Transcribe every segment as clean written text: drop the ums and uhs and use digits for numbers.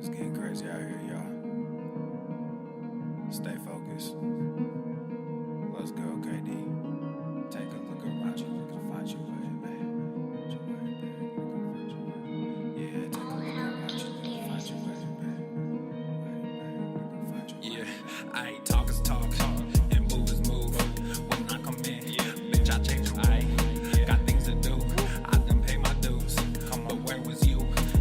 It's getting crazy out here, y'all. Stay focused. Let's go, KD. Take a look around you, look and find your way, babe. Yeah, take a look around you, look and find your way, babe. Yeah, I ain't talk is talk, and move is move. When I come in, bitch, I change your way. Got things to do, I done pay my dues. But where was you?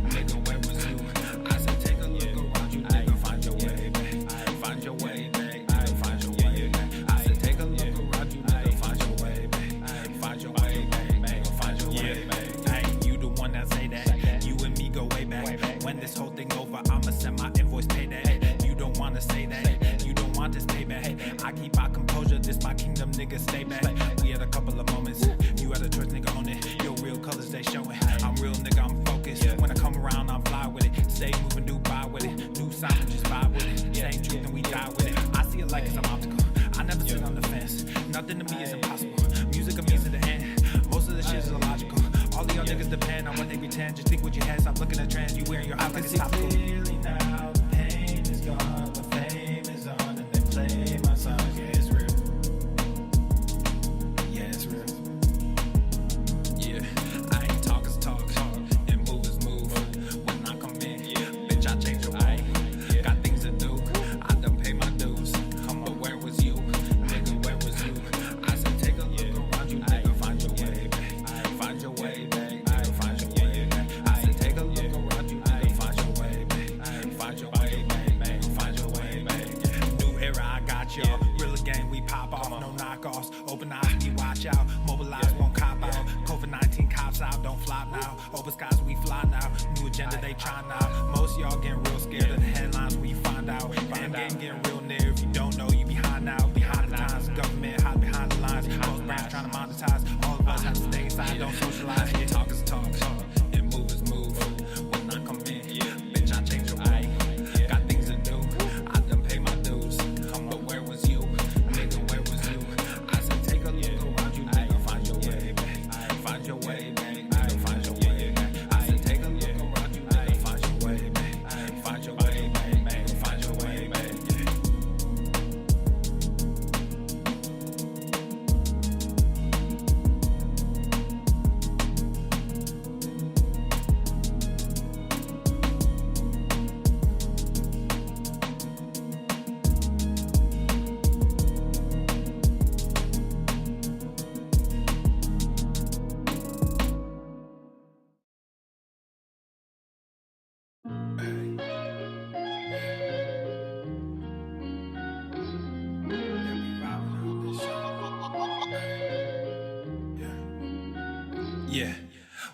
Nigga, where was you? I said take a look around you, nigga, find your way, babe. Find your way, babe. Find your way, babe. I said take a look around you, nigga, find your way, babe. Find your way, babe. Find your way, babe. Hey, you the one that say that. You and me go way back. When this whole thing over, I'ma send my invoice payday. You don't wanna say that. You don't want this payback. I keep my composure, this my kingdom, nigga, stay back. We had a couple of moments. You had a choice, nigga, on it. Your real colors, they showing. I'm real, nigga, I'm focused. When I come around, I'm fly with it. Stay moving, do buy with it. New sound, just vibe with it. Same truth and we die with it. I see it like it's an obstacle. I never sit on the fence. Nothing to me is impossible. Music of me to the end. Most of the shit is illogical. All of y'all niggas depend on what they pretend. Just think with your head, stop looking at trends. You wearing your eyes like it's topical. Clearly now, the pain is gone, the fame is on, and they play my songs. Yeah, it's real. Yeah, it's real. Yeah, I ain't talk is talk, and move is move. When I come in, bitch, I change your way. Got things to do, I done pay my dues. But where was you? Nigga, where was you? I said take a look around you, nigga, find your way, babe. Find your way, babe. Find your way, babe. I said take a look around you, nigga, find your way, babe. Find your way, babe. Find your way, babe. New era, I got y'all. Real gang, we pop off, no knockoffs. Open eyes, we watch out. Mobilize, won't cop out. COVID-19 cops out, don't flop now. Open skies, we fly now. New agenda, they try now. Most y'all getting real scared of the headlines when you find out. End game getting real near. If you don't know, you behind now. Behind the times, government hide behind the lines. Most brands trying to monetize. All of us have to stay inside, don't socialize. Yeah, talk is talk, and move is move. When I come in, bitch, I change your way. Got things to do, I done pay my dues. But where was you? Nigga, where was you? I said take a look around you, nigga, find your way, babe. Find your way, babe. Find your way, babe. I said take a look around you, nigga, find your way, babe. Find your way, babe. Find your way, babe. Yeah,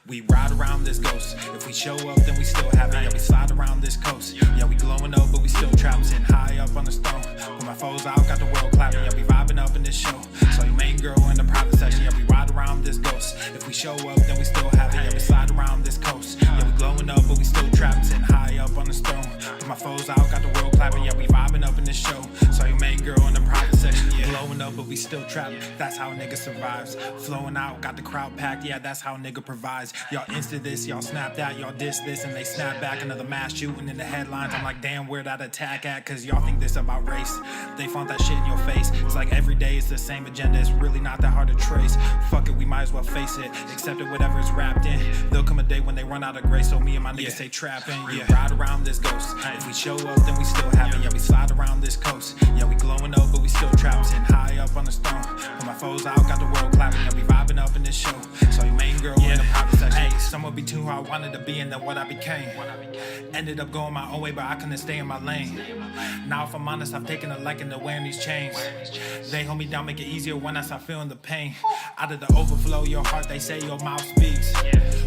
we ride around this ghost. If we show up, then we still have it. Yeah, we slide around this coast. Yeah, we glowing up, but we still trapped. Sitting high up on the stone. Put my foes out, got the world clapping. Yeah, we vibing up in this show. So your main girl in the private section. Yeah, we ride around this ghost. If we show up, then we still have it. Yeah, we slide around this coast. Yeah, we glowing up, but we still trapped. Sitting high up on the stone. Put my foes out, got the world clapping. Yeah, we vibing up in this show. So your main girl in the private section. Yeah, glowing up, but we still trapped. That's how a nigga survives. Flowing out, got the crowd packed. Yeah, that's how a nigga provides. Y'all insta this, y'all snap that, y'all diss this, and they snap back. Another mass shooting in the headlines. I'm like, damn, where that attack at? Cause y'all think this about race. They font that shit in your face. It's like every day it's the same agenda. It's really not that hard to trace. Fuck it, we might as well face it. Accept it, whatever it's wrapped in. There'll come a day when they run out of grace. So me and my niggas stay trapping. Yeah, ride around this ghost. If we show up, then we still have it. Yeah, we slide around this coast. Yeah, we glowing up, but we still trapped. Sitting high up on the stone. Put my foes out, got the world clapping. Yeah, we vibing up in this show. So your main girl in the private section. Hey, somewhere between who I wanted to be and then what I became. Ended up going my own way, but I couldn't stay in my lane. Now if I'm honest, I've taken a liking to wearing these chains. They hold me down, make it easier when I start feeling the pain. Out of the overflow, your heart, they say your mouth speaks.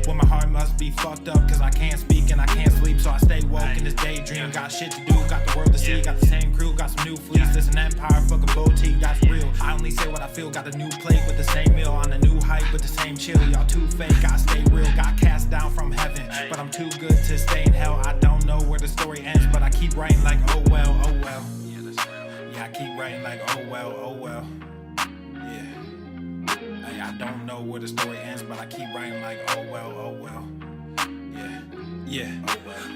Well, my heart must be fucked up, cause I can't speak and I can't sleep. So I stay woke in this daydream. Got shit to do, got the world to see. Got the same crew, got some new fleets. This an empire, fuck a boutique, that's real. I only say what I feel, got a new plate with the same meal. On a new hype with the same chill. Y'all too fake, I stay real. Got cast down from heaven, but I'm too good to stay in hell. I don't know where the story ends, but I keep writing like, oh well, oh well. Yeah, I keep writing like, oh well, oh well. Yeah, hey, I don't know where the story ends, but I keep writing like, oh well, oh well. Yeah,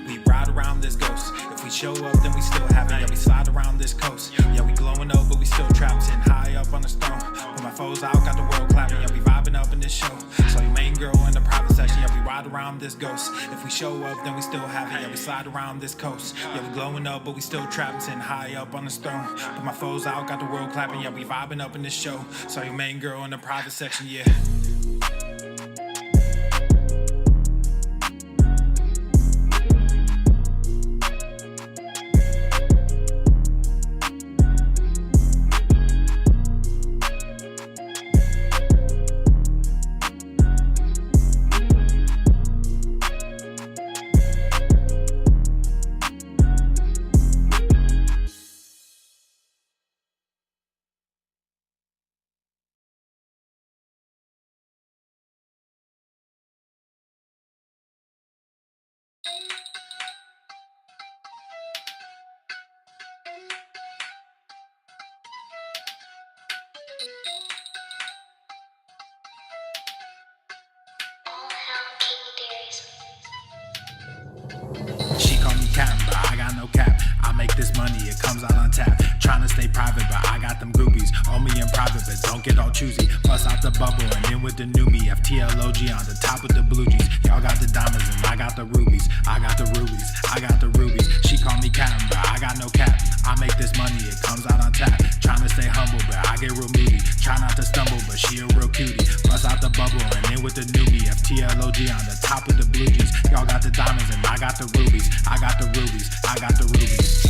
we ride around this ghost. If we show up, then we still have it. Yeah, we slide around this coast. Yeah, we glowing up, but we still trapped. Sitting high up on the throne. When my foes out, got the world clapping. Yeah, we vibing up in this show. So your main girl in the private section. Yeah, we ride around this ghost. If we show up, then we still have it. Yeah, we slide around this coast. Yeah, we glowing up, but we still trapped. Sitting high up on the throne. When my foes out, got the world clapping. Yeah, we vibing up in this show. So your main girl in the private section. Yeah. She call me Captain, but I got no cap. I make this money, it comes out on tap. Tryna stay private, but I got them groupies. On me in private, but don't get all choosy. Bust out the bubble and in with the new me. FTLOG on the top of the blue jeans. Y'all got the diamonds and I got the rubies. I got the rubies, I got the rubies. She call me Captain, but I got no cap. I make this money, it comes out on tap. Tryna stay humble, but I get real moody. Try not to stumble, but she a real cutie. Bust out the bubble and in with the new me. FTLOG on the top of the blue jeans. Y'all got the diamonds and I got the rubies. I got the rubies, I got the rubies.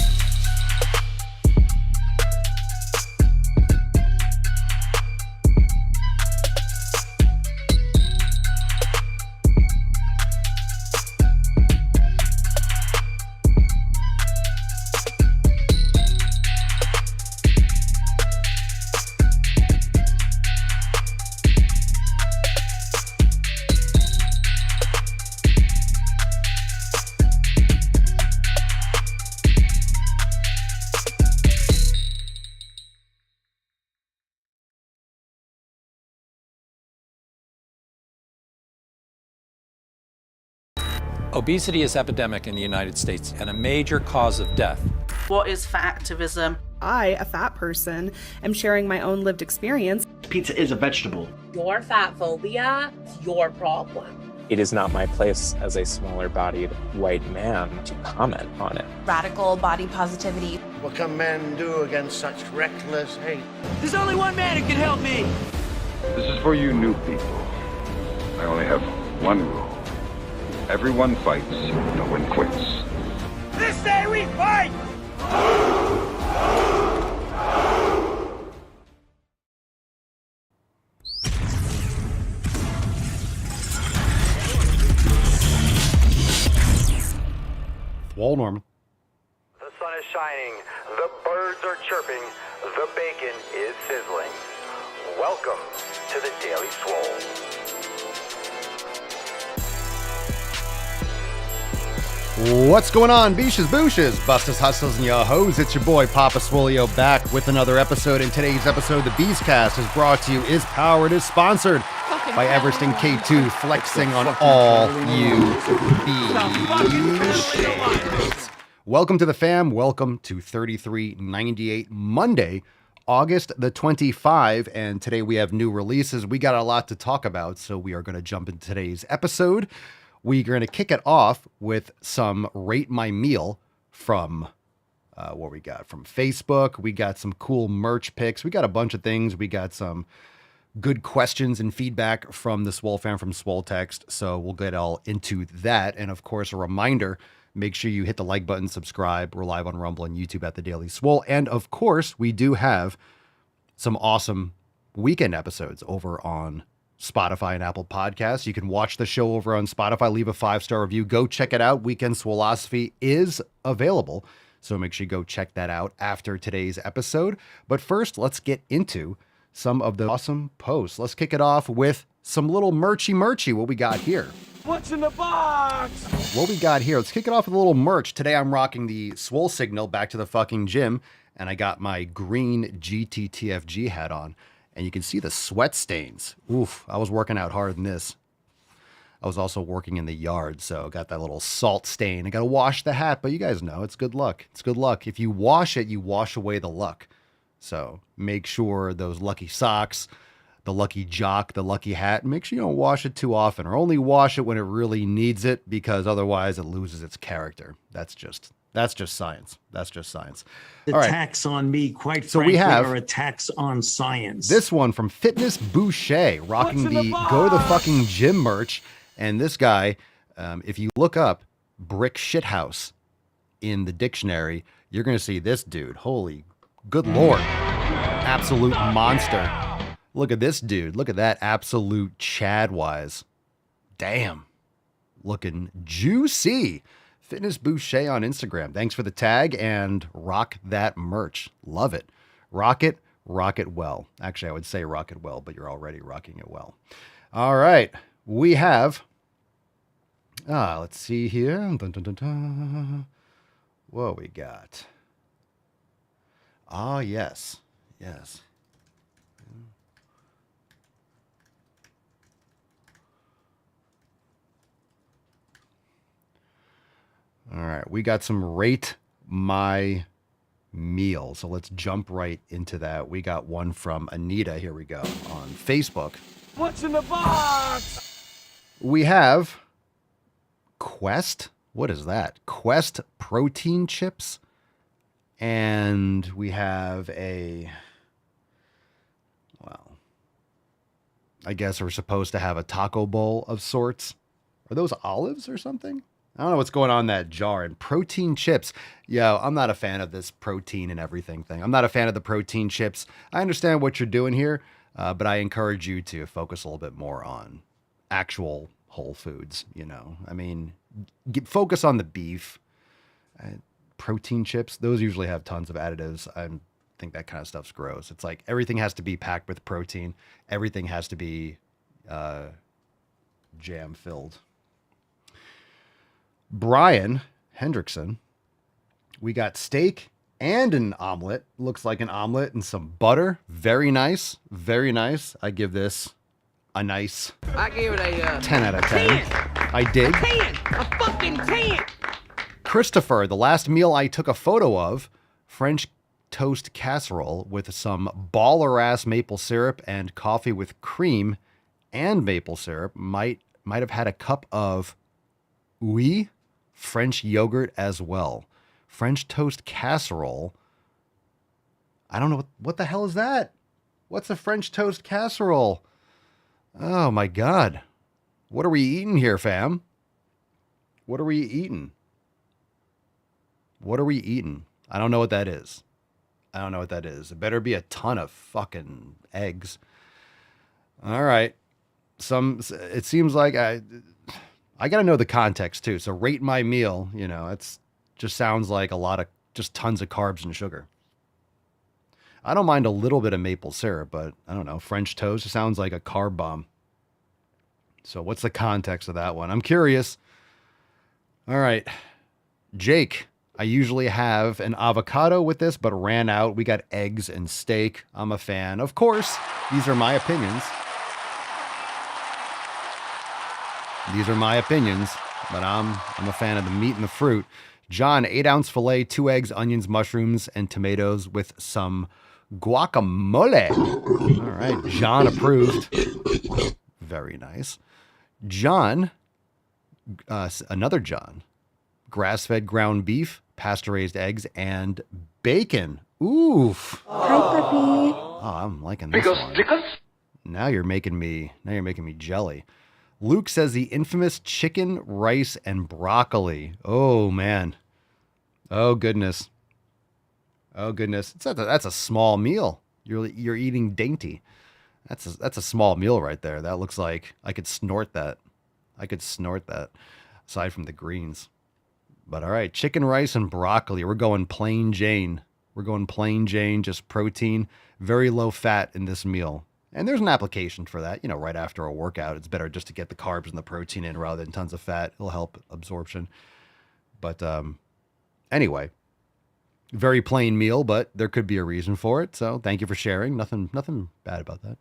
Obesity is epidemic in the United States and a major cause of death. What is fat activism? I, a fat person, am sharing my own lived experience. Pizza is a vegetable. Your fat phobia is your problem. It is not my place as a smaller-bodied white man to comment on it. Radical body positivity. What can men do against such reckless hate? There's only one man who can help me. This is for you new people. I only have one rule. Everyone fights, no one quits. This day we fight! Swole, Norman. The sun is shining, the birds are chirping, the bacon is sizzling. Welcome to the Daily Swole. What's going on, beaches, booshes, bustas, hustles, and your hoes? It's your boy, Papa Swolio, back with another episode. In today's episode, the Beescast is brought to you, is powered, is sponsored by Everesting K2, flexing on all you bees. Welcome to the fam. Welcome to 3398 Monday, August the 25, and today we have new releases. We got a lot to talk about, so we are going to jump into today's episode. We're going to kick it off with some Rate My Meal from what we got from Facebook. We got some cool merch picks. We got a bunch of things. We got some good questions and feedback from the Swole fan from Swole Text. So we'll get all into that. And of course, a reminder, make sure you hit the like button, subscribe. We're live on Rumble and YouTube at The Daily Swole. And of course, we do have some awesome weekend episodes over on Spotify and Apple Podcasts. You can watch the show over on Spotify, leave a 5-star review. Go check it out. Weekend Swolosophy is available, so make sure you go check that out after today's episode. But first, let's get into some of the awesome posts. Let's kick it off with some little merchy. What we got here? What's in the box? What we got here? Let's kick it off with a little merch. Today I'm rocking the Swole Signal back to the fucking gym, and I got my green GTTFG hat on. And you can see the sweat stains. Oof, I was working out hard in this. I was also working in the yard, so got that little salt stain. I got to wash the hat, but you guys know it's good luck. It's good luck. If you wash it, you wash away the luck. So make sure those lucky socks, the lucky jock, the lucky hat, make sure you don't wash it too often, or only wash it when it really needs it, because otherwise it loses its character. That's just science. That's just science. The attacks on me, quite so frankly, we have are attacks on science. This one from Fitness Boucher, rocking the Go to the Fucking Gym merch. And this guy, if you look up brick shithouse in the dictionary, you're going to see this dude. Holy good Lord. Absolute monster. Look at this dude. Look at that absolute Chad-wise. Damn. Looking juicy. Fitness Boucher on Instagram. Thanks for the tag and rock that merch. Love it. Rock it well. Actually, I would say rock it well, but you're already rocking it well. All right. We have, let's see here. Dun, dun, dun, dun. What we got? Ah, yes. Yes. All right, we got some Rate My Meal. So let's jump right into that. We got one from Anita. Here we go on Facebook. What's in the box? We have Quest. What is that? Quest protein chips. And we have I guess we're supposed to have a taco bowl of sorts. Are those olives or something? I don't know what's going on in that jar. And protein chips. Yo, I'm not a fan of this protein and everything thing. I'm not a fan of the protein chips. I understand what you're doing here, but I encourage you to focus a little bit more on actual whole foods, you know. I mean, focus on the beef. Protein chips, those usually have tons of additives. I think that kind of stuff's gross. It's like everything has to be packed with protein. Everything has to be jam-filled. Brian Hendrickson, we got steak and an omelet. Looks like an omelet and some butter. Very nice. Very nice. I give this a nice... I give it a 10 out of 10. 10. I dig. 10. A fucking 10. Christopher, the last meal I took a photo of, French toast casserole with some baller-ass maple syrup and coffee with cream and maple syrup. Might have had a cup of French yogurt as well. French toast casserole. I don't know. What the hell is that? What's a French toast casserole? Oh my God. What are we eating here, fam? What are we eating? What are we eating? I don't know what that is. I don't know what that is. It better be a ton of fucking eggs. All right. It seems like I got to know the context too. So rate my meal, you know, it's just sounds like a lot of just tons of carbs and sugar. I don't mind a little bit of maple syrup, but I don't know. French toast sounds like a carb bomb. So what's the context of that one? I'm curious. All right. Jake, I usually have an avocado with this, but ran out. We got eggs and steak. I'm a fan. Of course, these are my opinions. These are my opinions, but I'm a fan of the meat and the fruit. John, 8-ounce filet, 2 eggs, onions, mushrooms, and tomatoes with some guacamole. All right, John approved. Very nice. John, another John, grass-fed ground beef, pasture-raised eggs, and bacon. Oof. Hi, puppy. Oh, I'm liking this one. Now you're making me jelly. Luke says the infamous chicken, rice, and broccoli. Oh, man. Oh, goodness. Oh, goodness. That's a small meal. You're eating dainty. That's a small meal right there. That looks like I could snort that. Aside from the greens. But all right, chicken, rice, and broccoli. We're going plain Jane. Just protein. Very low fat in this meal. And there's an application for that. You know, right after a workout, it's better just to get the carbs and the protein in rather than tons of fat. It'll help absorption. But anyway, very plain meal, but there could be a reason for it. So thank you for sharing. Nothing bad about that.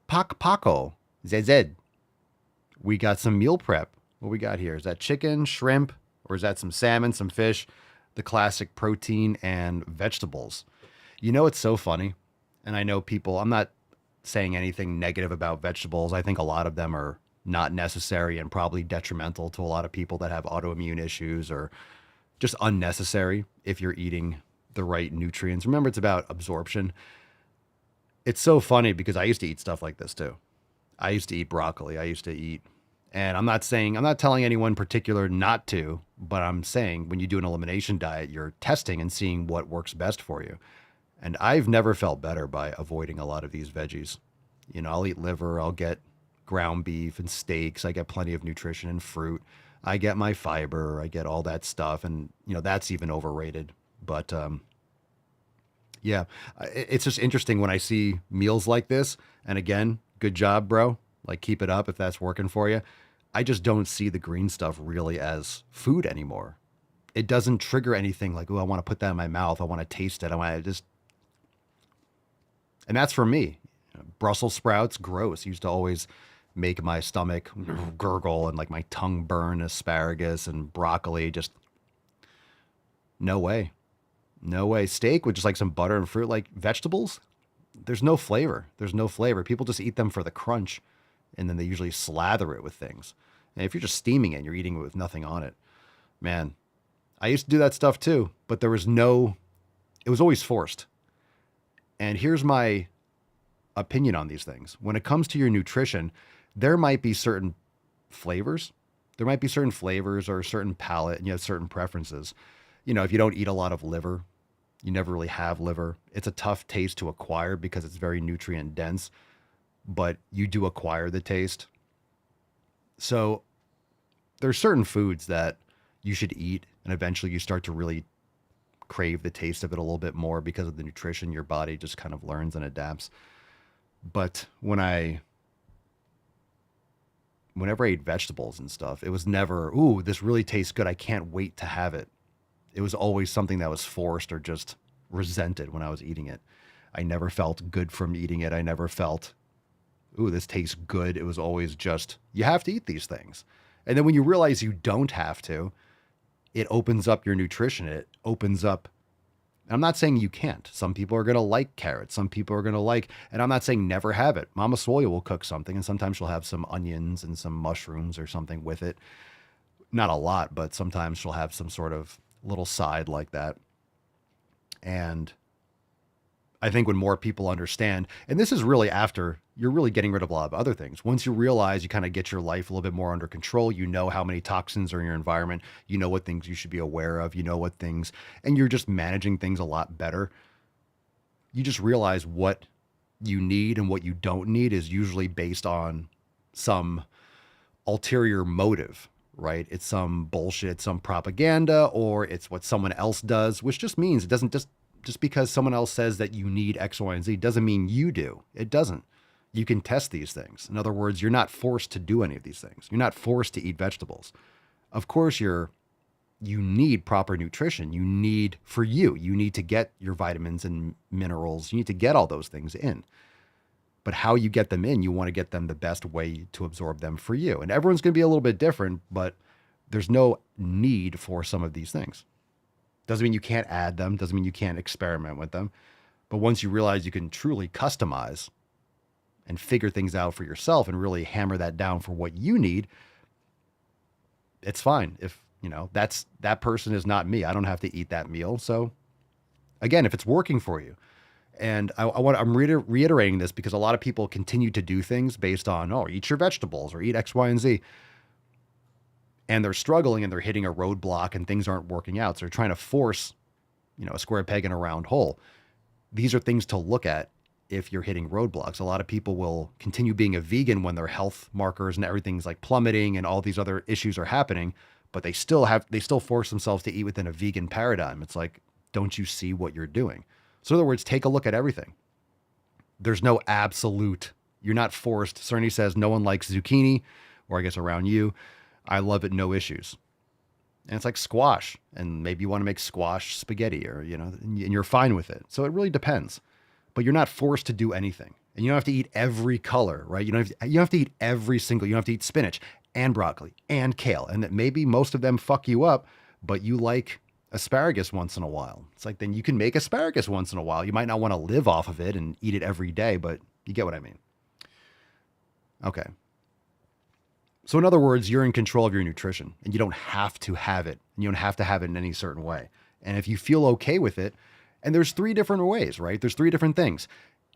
Paco, ZZ. We got some meal prep. What we got here? Is that chicken, shrimp, or is that some salmon, some fish? The classic protein and vegetables. You know, it's so funny. And I know people, I'm not saying anything negative about vegetables. I think a lot of them are not necessary and probably detrimental to a lot of people that have autoimmune issues or just unnecessary if you're eating the right nutrients. Remember, it's about absorption. It's so funny because I used to eat stuff like this too. I used to eat broccoli. I used to eat, and I'm not telling anyone particular not to, but I'm saying when you do an elimination diet, you're testing and seeing what works best for you. And I've never felt better by avoiding a lot of these veggies. You know, I'll eat liver, I'll get ground beef and steaks. I get plenty of nutrition and fruit. I get my fiber, I get all that stuff. And, you know, that's even overrated. But, yeah, it's just interesting when I see meals like this. And again, good job, bro. Like, keep it up if that's working for you. I just don't see the green stuff really as food anymore. It doesn't trigger anything like, oh, I want to put that in my mouth. I want to taste it. And that's for me. Brussels sprouts, gross. Used to always make my stomach gurgle and like my tongue burn. Asparagus and broccoli, just no way. No way. Steak with just like some butter and fruit, like vegetables, there's no flavor. There's no flavor. People just eat them for the crunch, and then they usually slather it with things. And if you're just steaming it and you're eating it with nothing on it, man, I used to do that stuff too, but it was always forced. And here's my opinion on these things. When it comes to your nutrition, there might be certain flavors. There might be certain flavors or a certain palate, and you have certain preferences. You know, if you don't eat a lot of liver, you never really have liver. It's a tough taste to acquire because it's very nutrient dense, but you do acquire the taste. So there's certain foods that you should eat, and eventually you start to really crave the taste of it a little bit more because of the nutrition. Your body just kind of learns and adapts. But whenever I eat vegetables and stuff, it was never, ooh, this really tastes good. I can't wait to have it. It was always something that was forced or just resented when I was eating it. I never felt good from eating it. I never felt, ooh, this tastes good. It was always just, you have to eat these things. And then when you realize you don't have to, it opens up your nutrition. It opens up. I'm not saying you can't. Some people are going to like carrots. Some people are going to like, and I'm not saying never have it. Mama Swole will cook something, and sometimes she'll have some onions and some mushrooms or something with it. Not a lot, but sometimes she'll have some sort of little side like that. And I think when more people understand, and this is really after you're really getting rid of a lot of other things. Once you realize you kind of get your life a little bit more under control, you know how many toxins are in your environment, you know what things you should be aware of, you know what things, and you're just managing things a lot better. You just realize what you need and what you don't need is usually based on some ulterior motive, right? It's some bullshit, some propaganda, or it's what someone else does, which just means it doesn't just because someone else says that you need X, Y, and Z doesn't mean you do. It doesn't. You can test these things. In other words, you're not forced to do any of these things. You're not forced to eat vegetables. Of course, you need proper nutrition. You need to get your vitamins and minerals. You need to get all those things in. But how you get them in, you want to get them the best way to absorb them for you. And everyone's going to be a little bit different, but there's no need for some of these things. Doesn't mean you can't add them. Doesn't mean you can't experiment with them. But once you realize you can truly customize and figure things out for yourself and really hammer that down for what you need, it's fine. If, that person is not me, I don't have to eat that meal. So again, if it's working for you, and I'm reiterating this because a lot of people continue to do things based on, eat your vegetables or eat X, Y, and Z. And they're struggling and they're hitting a roadblock and things aren't working out. So they're trying to force, a square peg in a round hole. These are things to look at if you're hitting roadblocks. A lot of people will continue being a vegan when their health markers and everything's like plummeting and all these other issues are happening, but they still force themselves to eat within a vegan paradigm. It's like, don't you see what you're doing? So in other words, take a look at everything. There's no absolute, you're not forced. Cerny says no one likes zucchini, or I guess around you. I love it, no issues. And it's like squash, and maybe you want to make squash spaghetti or, and you're fine with it. So it really depends, but you're not forced to do anything. And you don't have to eat every color, right? You don't have to eat every single, you don't have to eat spinach and broccoli and kale. And that maybe most of them fuck you up, but you like asparagus once in a while. It's like, then you can make asparagus once in a while. You might not want to live off of it and eat it every day, but you get what I mean. Okay. So in other words, you're in control of your nutrition and you don't have to have it. And you don't have to have it in any certain way. And if you feel okay with it, and there's 3 different ways, right? There's 3 different things.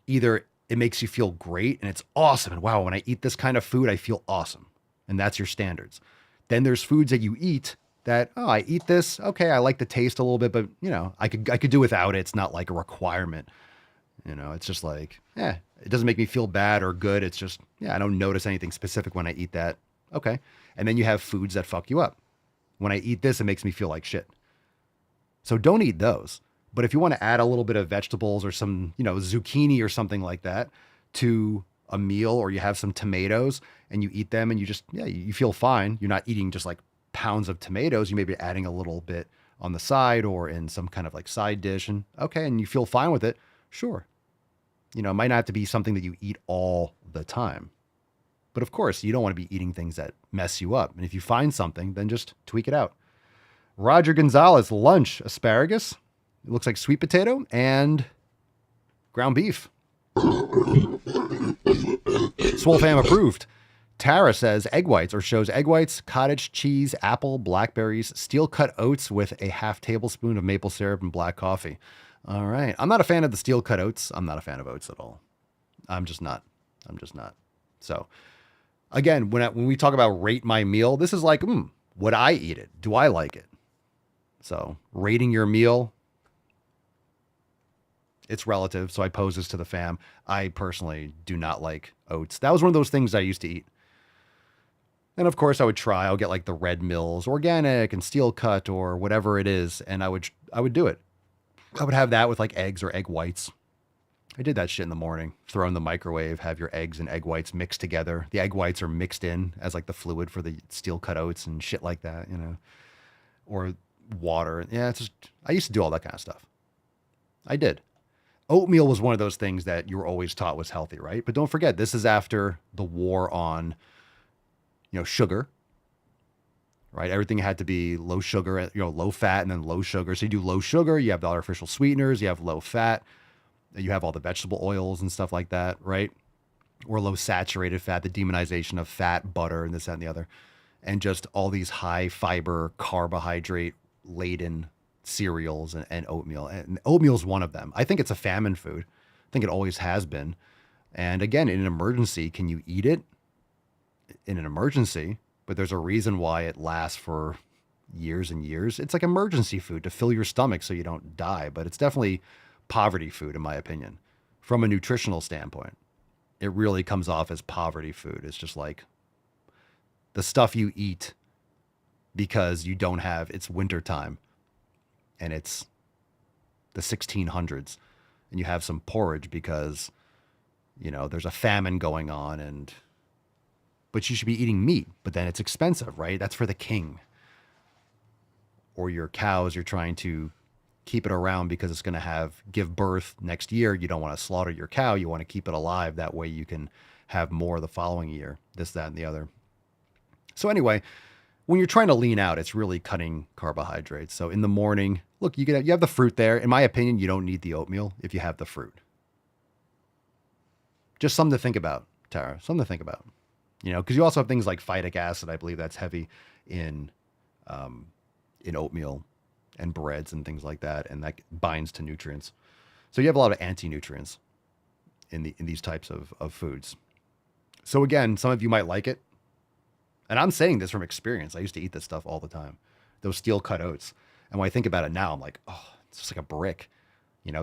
Either it makes you feel great and it's awesome. And wow, when I eat this kind of food, I feel awesome. And that's your standards. Then there's foods that you eat that, oh, I eat this. Okay, I like the taste a little bit, but you know, I could do without it. It's not like a requirement. You know, it's just like, it doesn't make me feel bad or good. It's just, I don't notice anything specific when I eat that. Okay. And then you have foods that fuck you up. When I eat this, it makes me feel like shit. So don't eat those. But if you want to add a little bit of vegetables or some, zucchini or something like that to a meal, or you have some tomatoes and you eat them and you just, you feel fine. You're not eating just like pounds of tomatoes. You may be adding a little bit on the side or in some kind of like side dish, and and you feel fine with it. Sure. It might not have to be something that you eat all the time. But of course, you don't want to be eating things that mess you up. And if you find something, then just tweak it out. Roger Gonzalez, lunch, asparagus. It looks like sweet potato and ground beef. Swole fam approved. Tara says egg whites, or shows egg whites, cottage cheese, apple, blackberries, steel cut oats with a half tablespoon of maple syrup and black coffee. All right. I'm not a fan of the steel cut oats. I'm not a fan of oats at all. I'm just not. So again, when we talk about rate my meal, this is like, would I eat it? Do I like it? So rating your meal, it's relative. So I pose this to the fam. I personally do not like oats. That was one of those things I used to eat. And of course I would try, I'll get like the Red Mills organic and steel cut or whatever it is. And I would do it. I would have that with like eggs or egg whites. I did that shit in the morning. Throw in the microwave, have your eggs and egg whites mixed together. The egg whites are mixed in as like the fluid for the steel cut oats and shit like that, or water. Yeah, it's just, I used to do all that kind of stuff. I did. Oatmeal was one of those things that you were always taught was healthy, right? But don't forget, this is after the war on, sugar, right? Everything had to be low sugar, low fat and then low sugar. So you do low sugar, you have the artificial sweeteners, you have low fat, you have all the vegetable oils and stuff like that, right? Or low saturated fat, the demonization of fat, butter, and this, that, and the other. And just all these high fiber, carbohydrate laden cereals and oatmeal. And oatmeal is one of them. I think it's a famine food. I think it always has been. And again, in an emergency, can you eat it? In an emergency, but there's a reason why it lasts for years and years. It's like emergency food to fill your stomach so you don't die, but it's definitely poverty food, in my opinion. From a nutritional standpoint, it really comes off as poverty food. It's just like the stuff you eat because you don't have, it's wintertime and it's the 1600s and you have some porridge because, there's a famine going on, but you should be eating meat, but then it's expensive, right? That's for the king. Or your cows, you're trying to keep it around because it's going to give birth next year. You don't want to slaughter your cow. You want to keep it alive. That way you can have more the following year, this, that, and the other. So anyway, when you're trying to lean out, it's really cutting carbohydrates. So in the morning, look, you have the fruit there. In my opinion, you don't need the oatmeal if you have the fruit. Just something to think about, Tara. Something to think about. Because you also have things like phytic acid. I believe that's heavy in oatmeal and breads and things like that, and that binds to nutrients. So you have a lot of anti-nutrients in these types of foods. So again, some of you might like it. And I'm saying this from experience. I used to eat this stuff all the time. Those steel cut oats. And when I think about it now, I'm like, oh, it's just like a brick.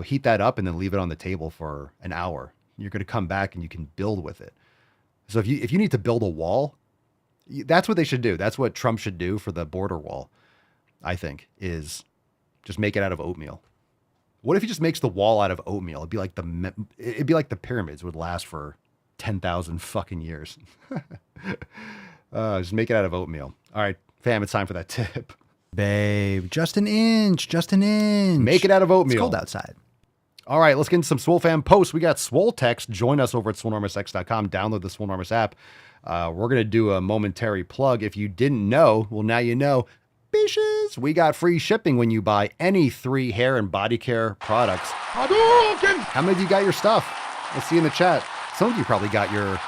Heat that up and then leave it on the table for an hour. You're going to come back and you can build with it. So if you need to build a wall, that's what they should do. That's what Trump should do for the border wall, I think, is just make it out of oatmeal. What if he just makes the wall out of oatmeal? It'd be like the pyramids would last for 10,000 fucking years. Just make it out of oatmeal. All right, fam, it's time for that tip. Babe, just an inch. Make it out of oatmeal. It's cold outside. All right, let's get into some Swole Fam posts. We got Swole Text. Join us over at swolenormousx.com. Download the Swole Enormous app. We're going to do a momentary plug. If you didn't know, well, now you know. Bitches, we got free shipping when you buy any 3 hair and body care products. How many of you got your stuff? Let's see in the chat. Some of you probably got your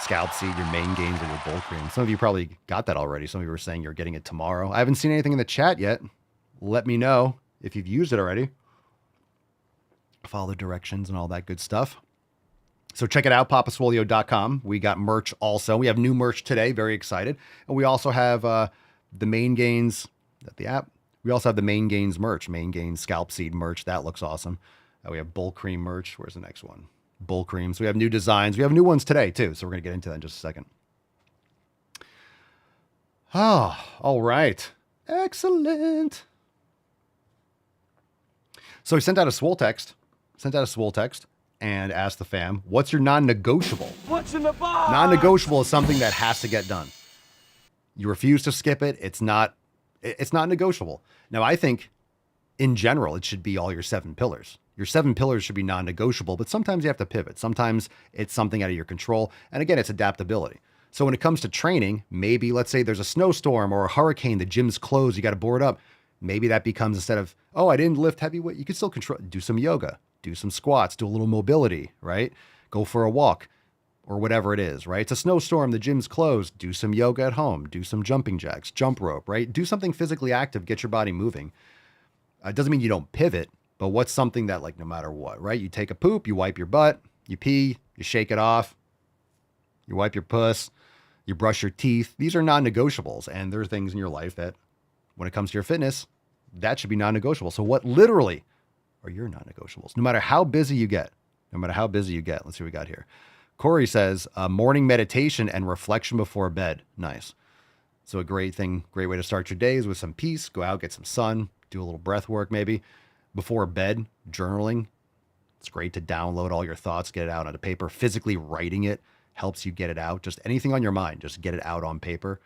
scalp seed, your main gains, or your bowl cream. Some of you probably got that already. Some of you were saying you're getting it tomorrow. I haven't seen anything in the chat yet. Let me know if you've used it already. Follow the directions and all that good stuff. So check it out, papaswolio.com. We got merch also. We have new merch today. Very excited. And we also have the Main Gains, the app. We also have the Main Gains merch, Main Gains scalp seed merch. That looks awesome. We have bull cream merch. Where's the next one? Bull cream. So we have new designs. We have new ones today too. So we're going to get into that in just a second. Oh, all right. Excellent. So we sent out a Swole text. And asked the fam, what's your non-negotiable? What's in the box? Non-negotiable is something that has to get done. You refuse to skip it. It's not negotiable. Now, I think in general, it should be all your 7 pillars. Your 7 pillars should be non-negotiable, but sometimes you have to pivot. Sometimes it's something out of your control. And again, it's adaptability. So when it comes to training, maybe let's say there's a snowstorm or a hurricane, the gym's closed, you got to board up. Maybe that becomes, instead of, oh, I didn't lift heavy weight, you can still control, do some yoga. Do some squats, do a little mobility, right? Go for a walk or whatever it is, right? It's a snowstorm, the gym's closed. Do some yoga at home, do some jumping jacks, jump rope, right? Do something physically active, get your body moving. It doesn't mean you don't pivot, but what's something that, like, no matter what, right? You take a poop, you wipe your butt, you pee, you shake it off, you wipe your puss, you brush your teeth. These are non-negotiables, and there are things in your life that, when it comes to your fitness, that should be non-negotiable. So what literally are your non-negotiables? No matter how busy you get. Let's see what we got here. Corey says, morning meditation and reflection before bed. Nice. So a great way to start your day is with some peace. Go out, get some sun, do a little breath work maybe. Before bed, journaling. It's great to download all your thoughts, get it out onto paper. Physically writing it helps you get it out. Just anything on your mind, just get it out on paper.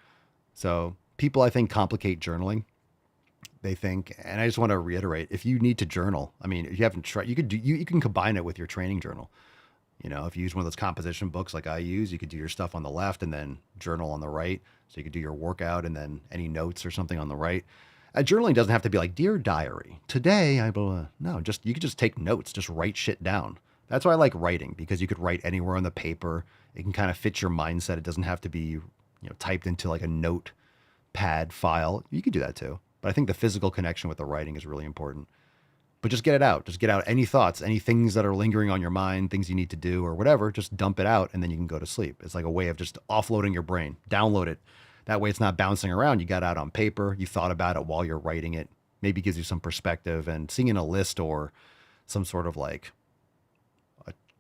So people, I think, complicate journaling. They think, and I just want to reiterate, if you need to journal, I mean, if you haven't tried, you can combine it with your training journal. You know, if you use one of those composition books like I use, you could do your stuff on the left and then journal on the right. So you could do your workout and then any notes or something on the right. Journaling doesn't have to be like, dear diary, today you could just take notes, just write shit down. That's why I like writing, because you could write anywhere on the paper. It can kind of fit your mindset. It doesn't have to be, typed into like a notepad file. You could do that too. But I think the physical connection with the writing is really important. But just get it out. Just get out any thoughts, any things that are lingering on your mind, things you need to do or whatever. Just dump it out and then you can go to sleep. It's like a way of just offloading your brain. Download it. That way it's not bouncing around. You got it out on paper. You thought about it while you're writing it. Maybe gives you some perspective, and seeing in a list or some sort of like,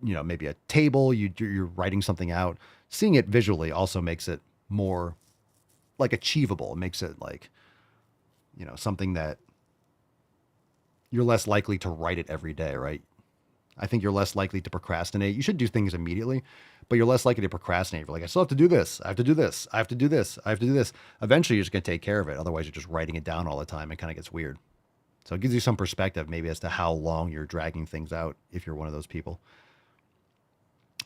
maybe a table, you're writing something out. Seeing it visually also makes it more like achievable. It makes it like, something that you're less likely to write it every day, right? I think you're less likely to procrastinate. You should do things immediately, but you're less likely to procrastinate. You're like, I still have to do this. I have to do this. I have to do this. I have to do this. Eventually, you're just going to take care of it. Otherwise, you're just writing it down all the time. It kind of gets weird. So it gives you some perspective maybe as to how long you're dragging things out if you're one of those people.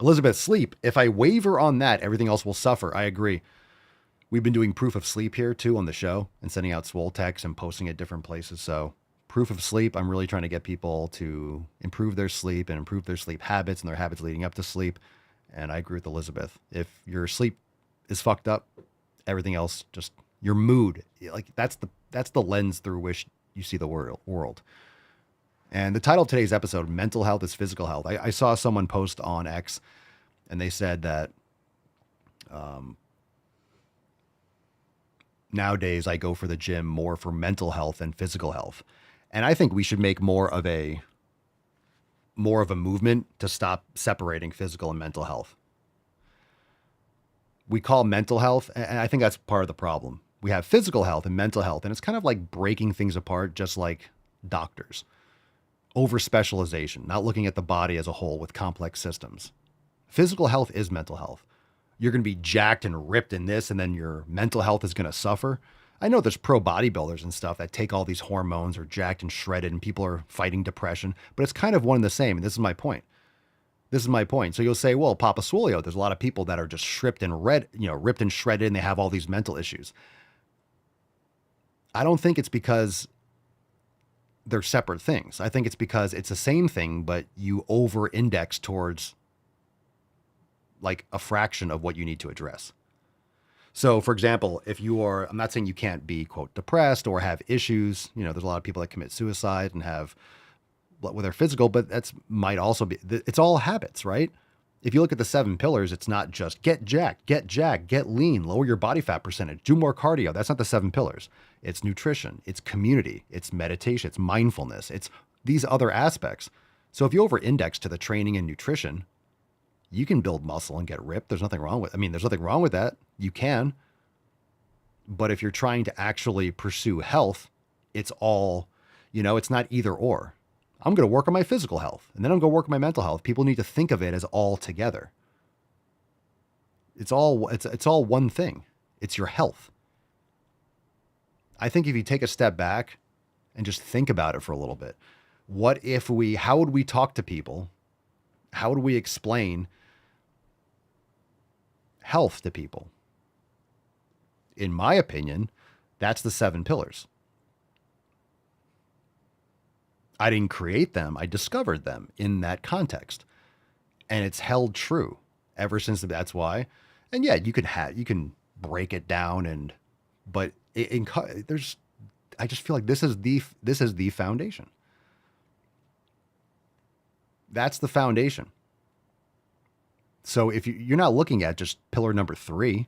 Elizabeth, sleep. If I waver on that, everything else will suffer. I agree. We've been doing proof of sleep here too on the show and sending out Swole text and posting at different places. So proof of sleep, I'm really trying to get people to improve their sleep and improve their sleep habits and their habits leading up to sleep. And I agree with Elizabeth. If your sleep is fucked up, everything else, just your mood, like that's the lens through which you see the world. And the title of today's episode, Mental Health is Physical Health. I saw someone post on X and they said that, nowadays, I go for the gym more for mental health than physical health. And I think we should make more of a movement to stop separating physical and mental health. We call mental health, and I think that's part of the problem. We have physical health and mental health, and it's kind of like breaking things apart, just like doctors. Over specialization, not looking at the body as a whole with complex systems. Physical health is mental health. You're going to be jacked and ripped in this, and then your mental health is going to suffer. I know there's pro bodybuilders and stuff that take all these hormones, are jacked and shredded, and people are fighting depression, but it's kind of one and the same. And this is my point. So you'll say, well, Papa Swole, there's a lot of people that are just ripped and shredded, and they have all these mental issues. I don't think it's because they're separate things. I think it's because it's the same thing, but you over-index towards like a fraction of what you need to address. So, for example, if you are, I'm not saying you can't be, quote, depressed or have issues. There's a lot of people that commit suicide and have with their physical, but might also be, it's all habits, right? If you look at the 7 pillars, it's not just get jacked, get lean, lower your body fat percentage, do more cardio. That's not the 7 pillars. It's nutrition, it's community, it's meditation, it's mindfulness, it's these other aspects. So if you over-index to the training and nutrition, you can build muscle and get ripped. There's nothing wrong with that. You can. But if you're trying to actually pursue health, it's all, it's not either or. I'm going to work on my physical health, and then I'm going to work on my mental health. People need to think of it as all together. It's all one thing. It's your health. I think if you take a step back and just think about it for a little bit, how would we talk to people? How would we explain health to people? In my opinion, that's the 7 pillars. I didn't create them. I discovered them in that context. And it's held true ever since. That's why. And yeah, you can break it down but I just feel like this is the foundation. That's the foundation. So if you're not looking at just pillar number 3,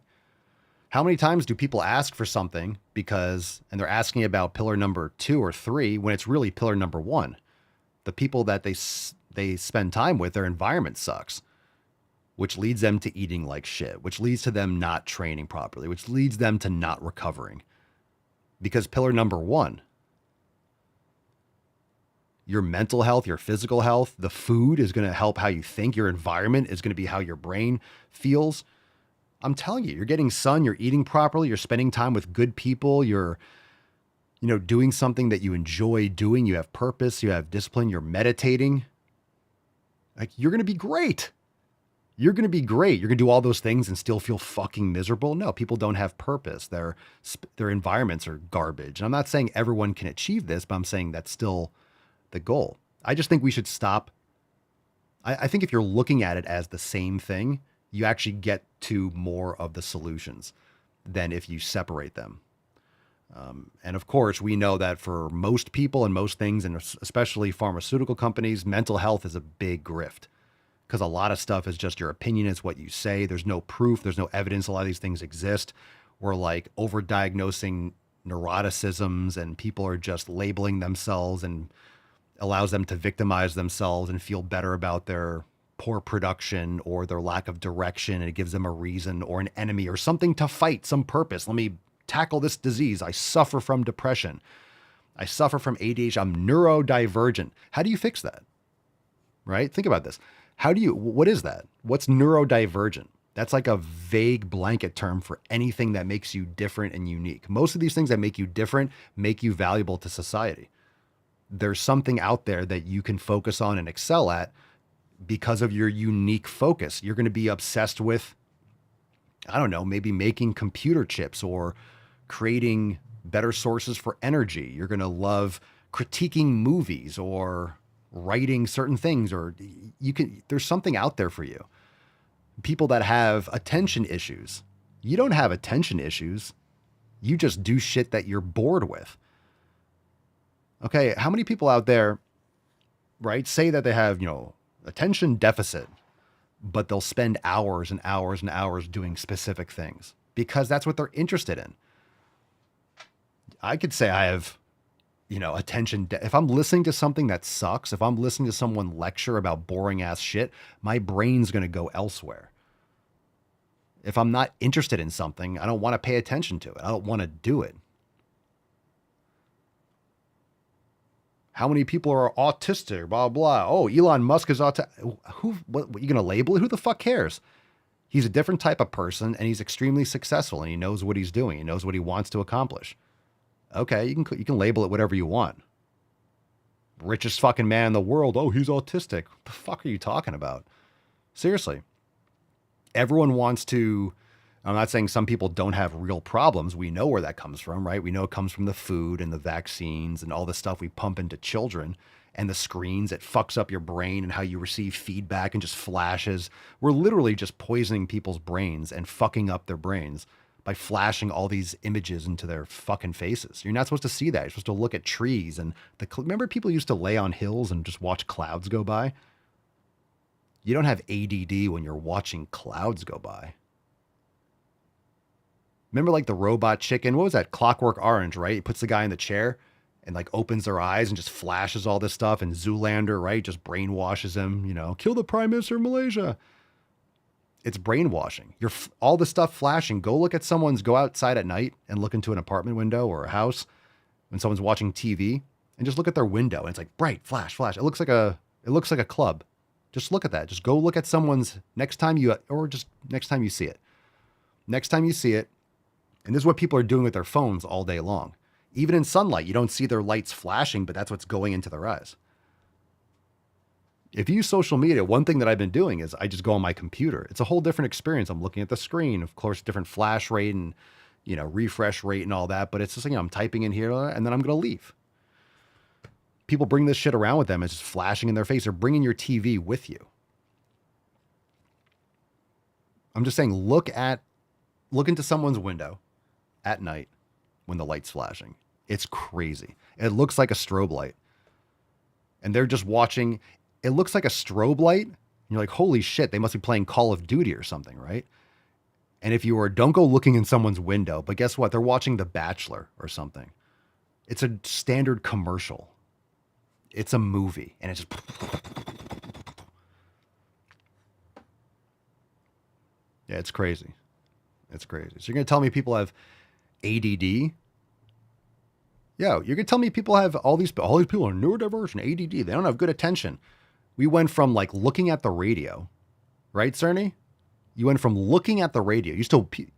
how many times do people ask for something and they're asking about pillar number 2 or 3 when it's really pillar number 1? The people that they spend time with, their environment sucks, which leads them to eating like shit, which leads to them not training properly, which leads them to not recovering. Because pillar number 1, your mental health, your physical health, the food is going to help how you think. Your environment is going to be how your brain feels. I'm telling you, you're getting sun, you're eating properly, you're spending time with good people, you're, doing something that you enjoy doing, you have purpose, you have discipline, you're meditating. Like, you're going to be great. You're going to be great. You're going to do all those things and still feel fucking miserable. No, people don't have purpose. Their environments are garbage. And I'm not saying everyone can achieve this, but I'm saying that's still the goal. I just think we should stop. I think if you're looking at it as the same thing, you actually get to more of the solutions than if you separate them. And of course, we know that for most people and most things, and especially pharmaceutical companies, mental health is a big grift because a lot of stuff is just your opinion. It's what you say. There's no proof. There's no evidence. A lot of these things exist. We're like overdiagnosing neuroticisms, and people are just labeling themselves, and allows them to victimize themselves and feel better about their poor production or their lack of direction. And it gives them a reason or an enemy or something to fight, some purpose. Let me tackle this disease. I suffer from depression. I suffer from ADHD. I'm neurodivergent. How do you fix that? Right? Think about this. What is that? What's neurodivergent? That's like a vague blanket term for anything that makes you different and unique. Most of these things that make you different make you valuable to society. There's something out there that you can focus on and excel at because of your unique focus. You're going to be obsessed with, I don't know, maybe making computer chips or creating better sources for energy. You're going to love critiquing movies or writing certain things, or there's something out there for you. People that have attention issues. You don't have attention issues. You just do shit that you're bored with. Okay, how many people out there, right, say that they have, attention deficit, but they'll spend hours and hours and hours doing specific things because that's what they're interested in. I could say I have, attention. If I'm listening to something that sucks, if I'm listening to someone lecture about boring ass shit, my brain's going to go elsewhere. If I'm not interested in something, I don't want to pay attention to it. I don't want to do it. How many people are autistic? Blah, blah. Oh, Elon Musk is autistic. What you going to label it? Who the fuck cares? He's a different type of person, and he's extremely successful, and he knows what he's doing. He knows what he wants to accomplish. Okay, you can label it whatever you want. Richest fucking man in the world. Oh, he's autistic. What the fuck are you talking about? Seriously. Everyone wants to. I'm not saying some people don't have real problems. We know where that comes from, right? We know it comes from the food and the vaccines and all the stuff we pump into children and the screens. It fucks up your brain and how you receive feedback and just flashes. We're literally just poisoning people's brains and fucking up their brains by flashing all these images into their fucking faces. You're not supposed to see that. You're supposed to look at trees and remember people used to lay on hills and just watch clouds go by? You don't have ADD when you're watching clouds go by. Remember like the robot chicken? What was that? Clockwork Orange, right? He puts the guy in the chair and like opens their eyes and just flashes all this stuff. And Zoolander, right? Just brainwashes him, kill the Prime Minister of Malaysia. It's brainwashing. All the stuff flashing. Go outside at night and look into an apartment window or a house when someone's watching TV and just look at their window. And it's like bright, flash, flash. It looks like a club. Just look at that. Just go look at someone's next time you see it. Next time you see it. And this is what people are doing with their phones all day long. Even in sunlight, you don't see their lights flashing, but that's what's going into their eyes. If you use social media, one thing that I've been doing is I just go on my computer. It's a whole different experience. I'm looking at the screen, of course, different flash rate and, refresh rate and all that. But it's just, I'm typing in here and then I'm going to leave. People bring this shit around with them. It's just flashing in their face. They're bringing your TV with you. I'm just saying, look into someone's window at night when the light's flashing. It's crazy. It looks like a strobe light. And they're just watching. It looks like a strobe light. And you're like, holy shit, they must be playing Call of Duty or something, right? And if you don't go looking in someone's window, but guess what? They're watching The Bachelor or something. It's a standard commercial. It's a movie. And it's just... Yeah, it's crazy. It's crazy. So you're going to tell me people have ADD? Yeah, you're going to tell me people have all these people are neurodivergent, ADD. They don't have good attention. We went from like looking at the radio, right, Cerny? You went from looking at the radio.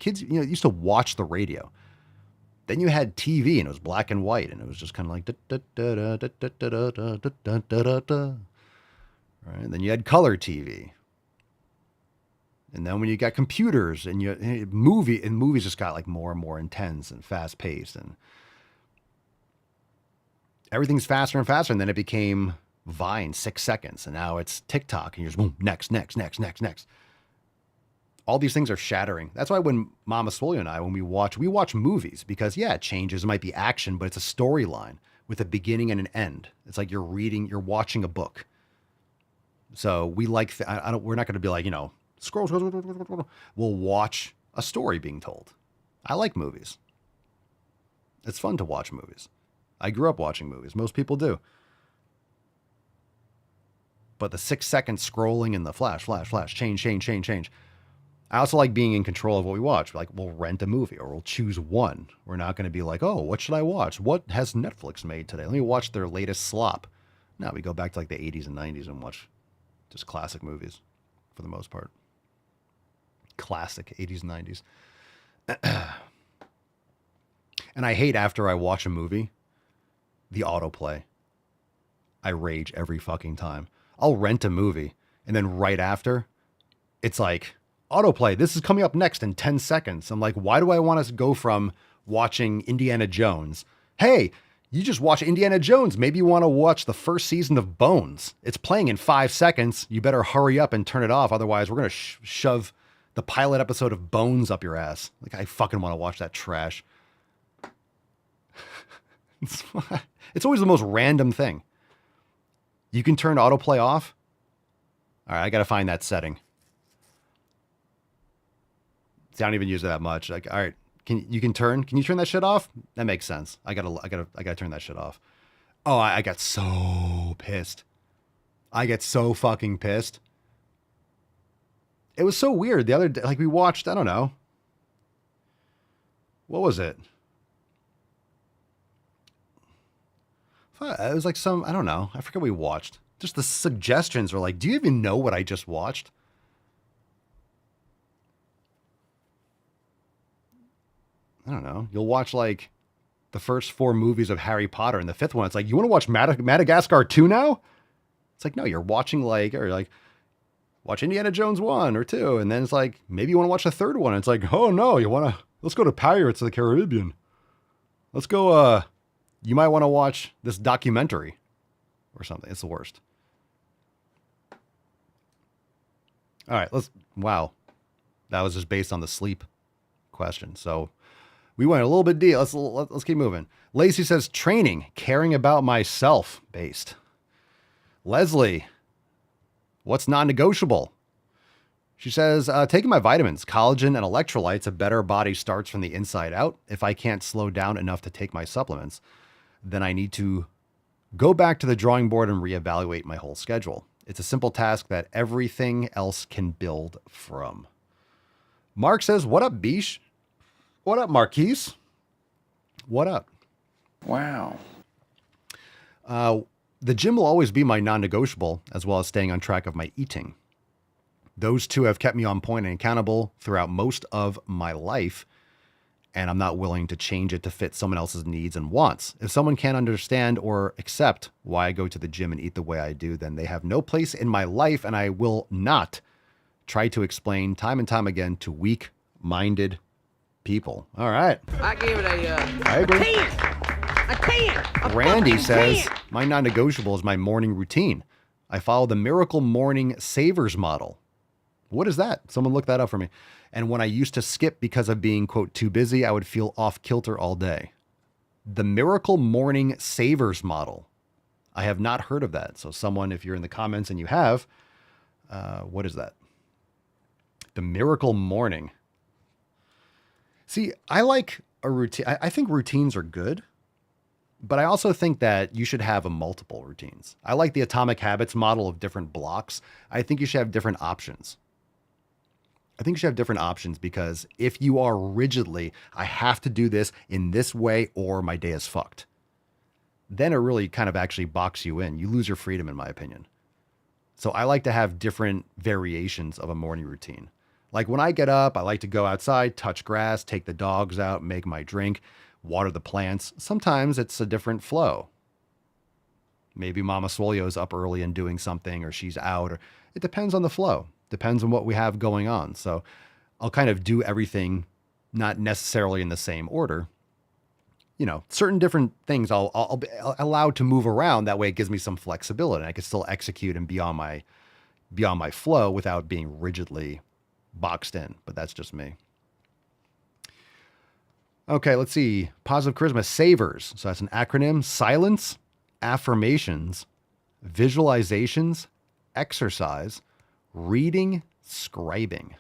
Kids used to watch the radio. Then you had TV and it was black and white and it was just kind of like right? And then you had color TV. And then when you got computers and movies just got like more and more intense and fast paced and everything's faster and faster. And then it became Vine, 6 seconds. And now it's TikTok and you're just boom, next. All these things are shattering. That's why when Mama Swole and I, when we watch movies because it changes. It might be action, but it's a storyline with a beginning and an end. It's like you're watching a book. So we like, we're not going to be like, scroll. We'll watch a story being told. I like movies. It's fun to watch movies. I grew up watching movies. Most people do. But the 6 second scrolling and the flash, change. I also like being in control of what we watch. Like we'll rent a movie or we'll choose one. We're not going to be like, oh, what should I watch? What has Netflix made today? Let me watch their latest slop. No, we go back to like the 80s and 90s and watch just classic movies for the most part. Classic 80s and 90s. And I hate after I watch a movie, the autoplay. I rage every fucking time. I'll rent a movie and then right after, it's like, autoplay, this is coming up next in 10 seconds. I'm like, why do I want to go from watching Indiana Jones? Hey, you just watch Indiana Jones. Maybe you want to watch the first season of Bones. It's playing in 5 seconds. You better hurry up and turn it off. Otherwise, we're going to shove the pilot episode of Bones up your ass. Like, I fucking want to watch that trash. It's always the most random thing. You can turn autoplay off. All right, I got to find that setting. See, I don't even use it that much. Like, all right, can you turn that shit off? That makes sense. I gotta turn that shit off. Oh, I got so pissed. I get so fucking pissed. It was so weird. The other day, like we watched, I don't know. What was it? It was like I don't know. I forget what we watched. Just the suggestions were like, do you even know what I just watched? I don't know. You'll watch like the first 4 movies of Harry Potter, and the 5th one, it's like, you want to watch Madagascar 2 now? It's like, no, you're watching watch Indiana Jones 1 or 2, and then it's like, maybe you want to watch the 3rd one. It's like, oh no, let's go to Pirates of the Caribbean. Let's go, you might want to watch this documentary or something. It's the worst. All right, wow. That was just based on the sleep question. So we went a little bit deep. Let's keep moving. Lacey says, training, caring about myself based. Leslie, what's non-negotiable? She says, taking my vitamins, collagen, and electrolytes, a better body starts from the inside out. If I can't slow down enough to take my supplements, then I need to go back to the drawing board and reevaluate my whole schedule. It's a simple task that everything else can build from. Mark says, what up, Bish? What up, Marquise? What up? Wow. The gym will always be my non-negotiable, as well as staying on track of my eating. Those two have kept me on point and accountable throughout most of my life, and I'm not willing to change it to fit someone else's needs and wants. If someone can't understand or accept why I go to the gym and eat the way I do, then they have no place in my life, and I will not try to explain time and time again to weak-minded people. All right. I gave it I agree. I can't. Randy says, my non-negotiable is my morning routine. I follow the Miracle Morning Savers model. What is that? Someone look that up for me. And when I used to skip because of being, quote, too busy, I would feel off kilter all day. The Miracle Morning Savers model. I have not heard of that. So someone, if you're in the comments and you have, what is that? The Miracle Morning. See, I like a routine. I think routines are good, but I also think that you should have multiple routines. I like the Atomic Habits model of different blocks. I think you should have different options. Because if you are rigidly, I have to do this in this way or my day is fucked, then it really kind of actually boxes you in. You lose your freedom, in my opinion. So I like to have different variations of a morning routine. Like when I get up, I like to go outside, touch grass, take the dogs out, make my drink, water the plants. Sometimes it's a different flow. Maybe Mama Swole is up early and doing something, or she's out, or it depends on the flow. Depends on what we have going on. So I'll kind of do everything, not necessarily in the same order. You know, certain different things I'll be allowed to move around. That way it gives me some flexibility. I can still execute and be on my flow without being rigidly boxed in. But that's just me. Okay, let's see. Positive Charisma Savers. So that's an acronym. Silence, affirmations, visualizations, exercise, reading, scribing.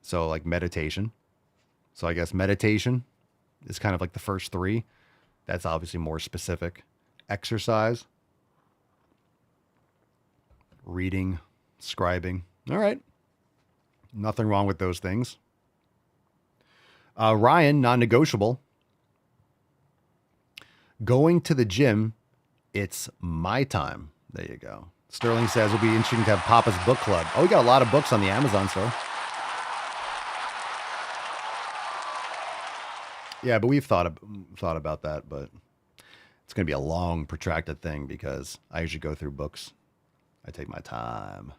So like meditation. So I guess meditation is kind of like the first 3. That's obviously more specific. Exercise, reading, scribing. All right. Nothing wrong with those things. Ryan, non-negotiable. Going to the gym, it's my time. There you go. Sterling says it'll be interesting to have Papa's book club. Oh, we got a lot of books on the Amazon store. Yeah, but we've thought about that, but it's going to be a long, protracted thing because I usually go through books. I take my time.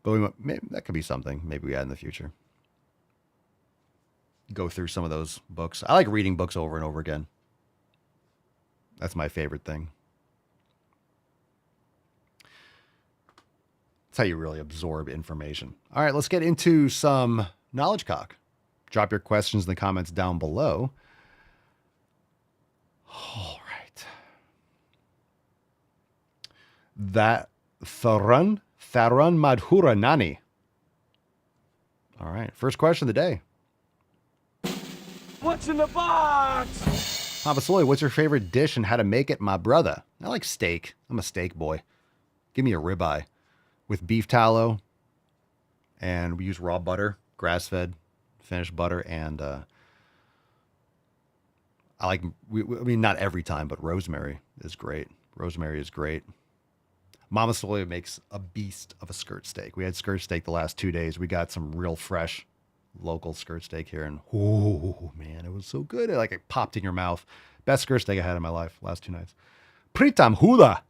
But maybe that could be something maybe we add in the future. Go through some of those books. I like reading books over and over again. That's my favorite thing. That's how you really absorb information. All right, let's get into some Knowledge Cock. Drop your questions in the comments down below. All right. That Tharun Madhura Nani. All right, first question of the day. What's in the box? Papa Sloy, what's your favorite dish and how to make it, my brother? I like steak. I'm a steak boy. Give me a ribeye with beef tallow, and we use raw butter, grass-fed, finished butter, and I mean, not every time, but rosemary is great. Rosemary is great. Mama Swole makes a beast of a skirt steak. We had skirt steak the last 2 days. We got some real fresh local skirt steak here, and oh man, it was so good. It popped in your mouth. Best skirt steak I had in my life last 2 nights. Pritam hula.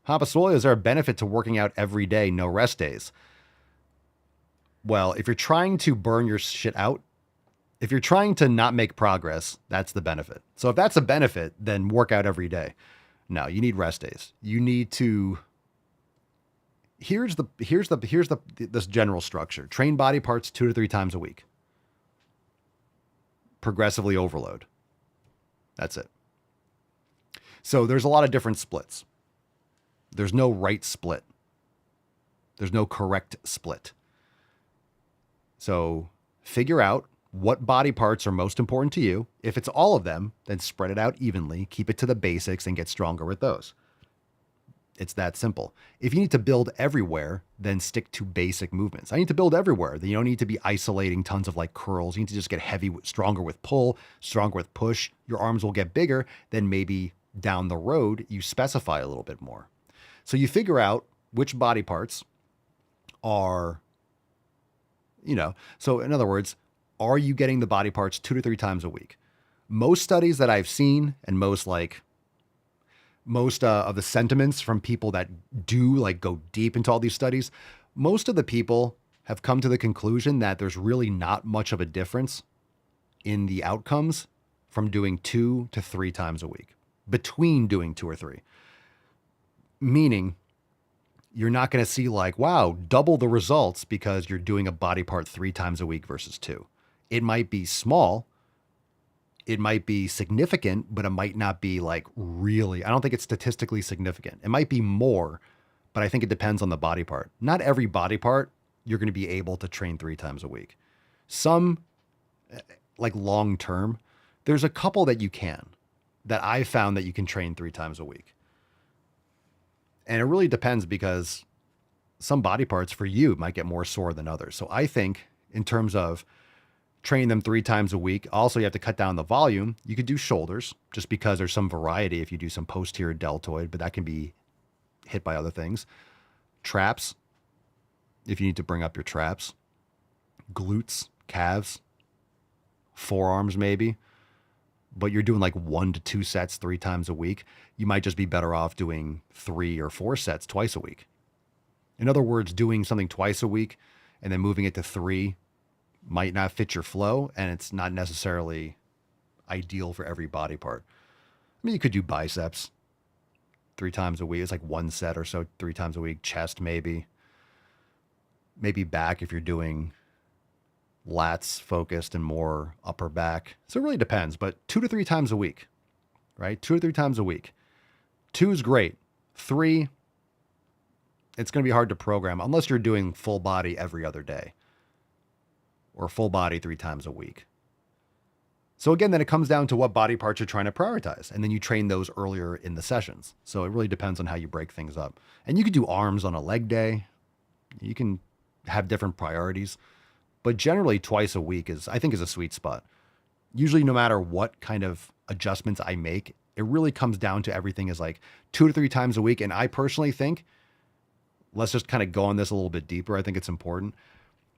Mama Swole, is there a benefit to working out every day, no rest days? Well, if you're trying to burn your shit out, if you're trying to not make progress, that's the benefit. So if that's a benefit, then work out every day. No, you need rest days. You need to. Here's this general structure. Train body parts 2 to 3 times a week. Progressively overload. That's it. So there's a lot of different splits. There's no right split. There's no correct split. So figure out what body parts are most important to you. If it's all of them, then spread it out evenly, keep it to the basics, and get stronger with those. It's that simple. If you need to build everywhere, then stick to basic movements. I need to build everywhere. Then you don't need to be isolating tons of curls. You need to just get heavy, stronger with pull, stronger with push. Your arms will get bigger. Then maybe down the road, you specify a little bit more. So you figure out which body parts are, so in other words, are you getting the body parts 2 to 3 times a week? Most studies that I've seen, and most of the sentiments from people that do go deep into all these studies, most of the people have come to the conclusion that there's really not much of a difference in the outcomes from doing 2 to 3 times a week, between doing 2 or 3. Meaning, you're not going to see wow, double the results because you're doing a body part 3 times a week versus 2. It might be small. It might be significant, but it might not be really, I don't think it's statistically significant. It might be more, but I think it depends on the body part. Not every body part you're going to be able to train 3 times a week. Some, long term, there's a couple that you can, that I found that you can train 3 times a week. And it really depends because some body parts for you might get more sore than others. So I think in terms of train them 3 times a week. Also, you have to cut down the volume. You could do shoulders just because there's some variety if you do some posterior deltoid, but that can be hit by other things. Traps, if you need to bring up your traps. Glutes, calves, forearms maybe. But you're doing 1 to 2 sets 3 times a week. You might just be better off doing 3 or 4 sets twice a week. In other words, doing something twice a week and then moving it to 3 might not fit your flow, and it's not necessarily ideal for every body part. I mean, you could do biceps 3 times a week. It's 1 set or so 3 times a week. Chest maybe. Maybe back if you're doing lats focused and more upper back. So it really depends, but 2 to 3 times a week, right? 2 to 3 times a week. 2 is great. 3, it's going to be hard to program unless you're doing full body every other day or full body 3 times a week. So again, then it comes down to what body parts you're trying to prioritize. And then you train those earlier in the sessions. So it really depends on how you break things up. And you could do arms on a leg day. You can have different priorities. But generally twice a week I think is a sweet spot. Usually no matter what kind of adjustments I make, it really comes down to everything is 2 to 3 times a week. And I personally think, let's just kind of go on this a little bit deeper. I think it's important.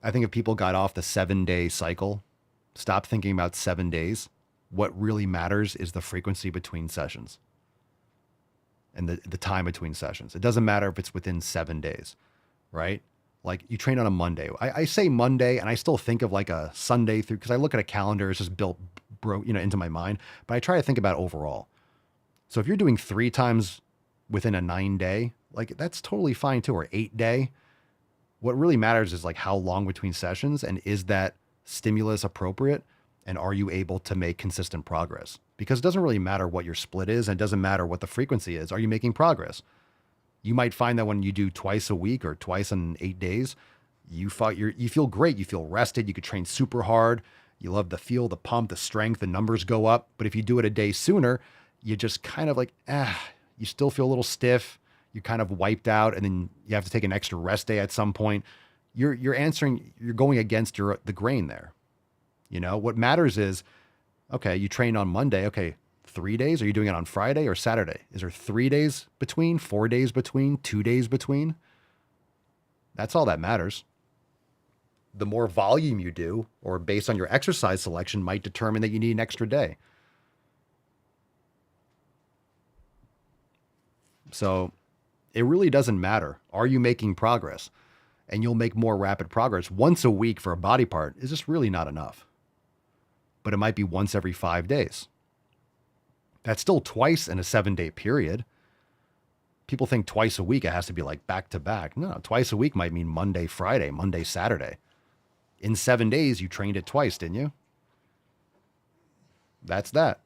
I think if people got off the 7-day cycle, stop thinking about 7 days, what really matters is the frequency between sessions and the time between sessions. It doesn't matter if it's within 7 days, right? You train on a Monday. I say Monday and I still think of a Sunday through, because I look at a calendar, it's just built into my mind, but I try to think about overall. So if you're doing 3 times within a 9-day, that's totally fine too, or 8-day. What really matters is how long between sessions, and is that stimulus appropriate, and are you able to make consistent progress? Because it doesn't really matter what your split is, and it doesn't matter what the frequency is. Are you making progress? You might find that when you do twice a week or twice in 8 days, you feel great. You feel rested. You could train super hard. You love the feel, the pump, the strength, the numbers go up. But if you do it a day sooner, you just kind of you still feel a little stiff. You're kind of wiped out, and then you have to take an extra rest day at some point. You're going against the grain there. What matters is, okay, you train on Monday. Okay, 3 days? Are you doing it on Friday or Saturday? Is there 3 days between, 4 days between, 2 days between? That's all that matters. The more volume you do, or based on your exercise selection, might determine that you need an extra day. So it really doesn't matter. Are you making progress? And you'll make more rapid progress. Once a week for a body part is just really not enough. But it might be once every 5 days. That's still twice in a 7-day period. People think twice a week it has to be like back to back. No, twice a week might mean Monday, Friday, Monday, Saturday. In 7 days, you trained it twice, didn't you? That's that.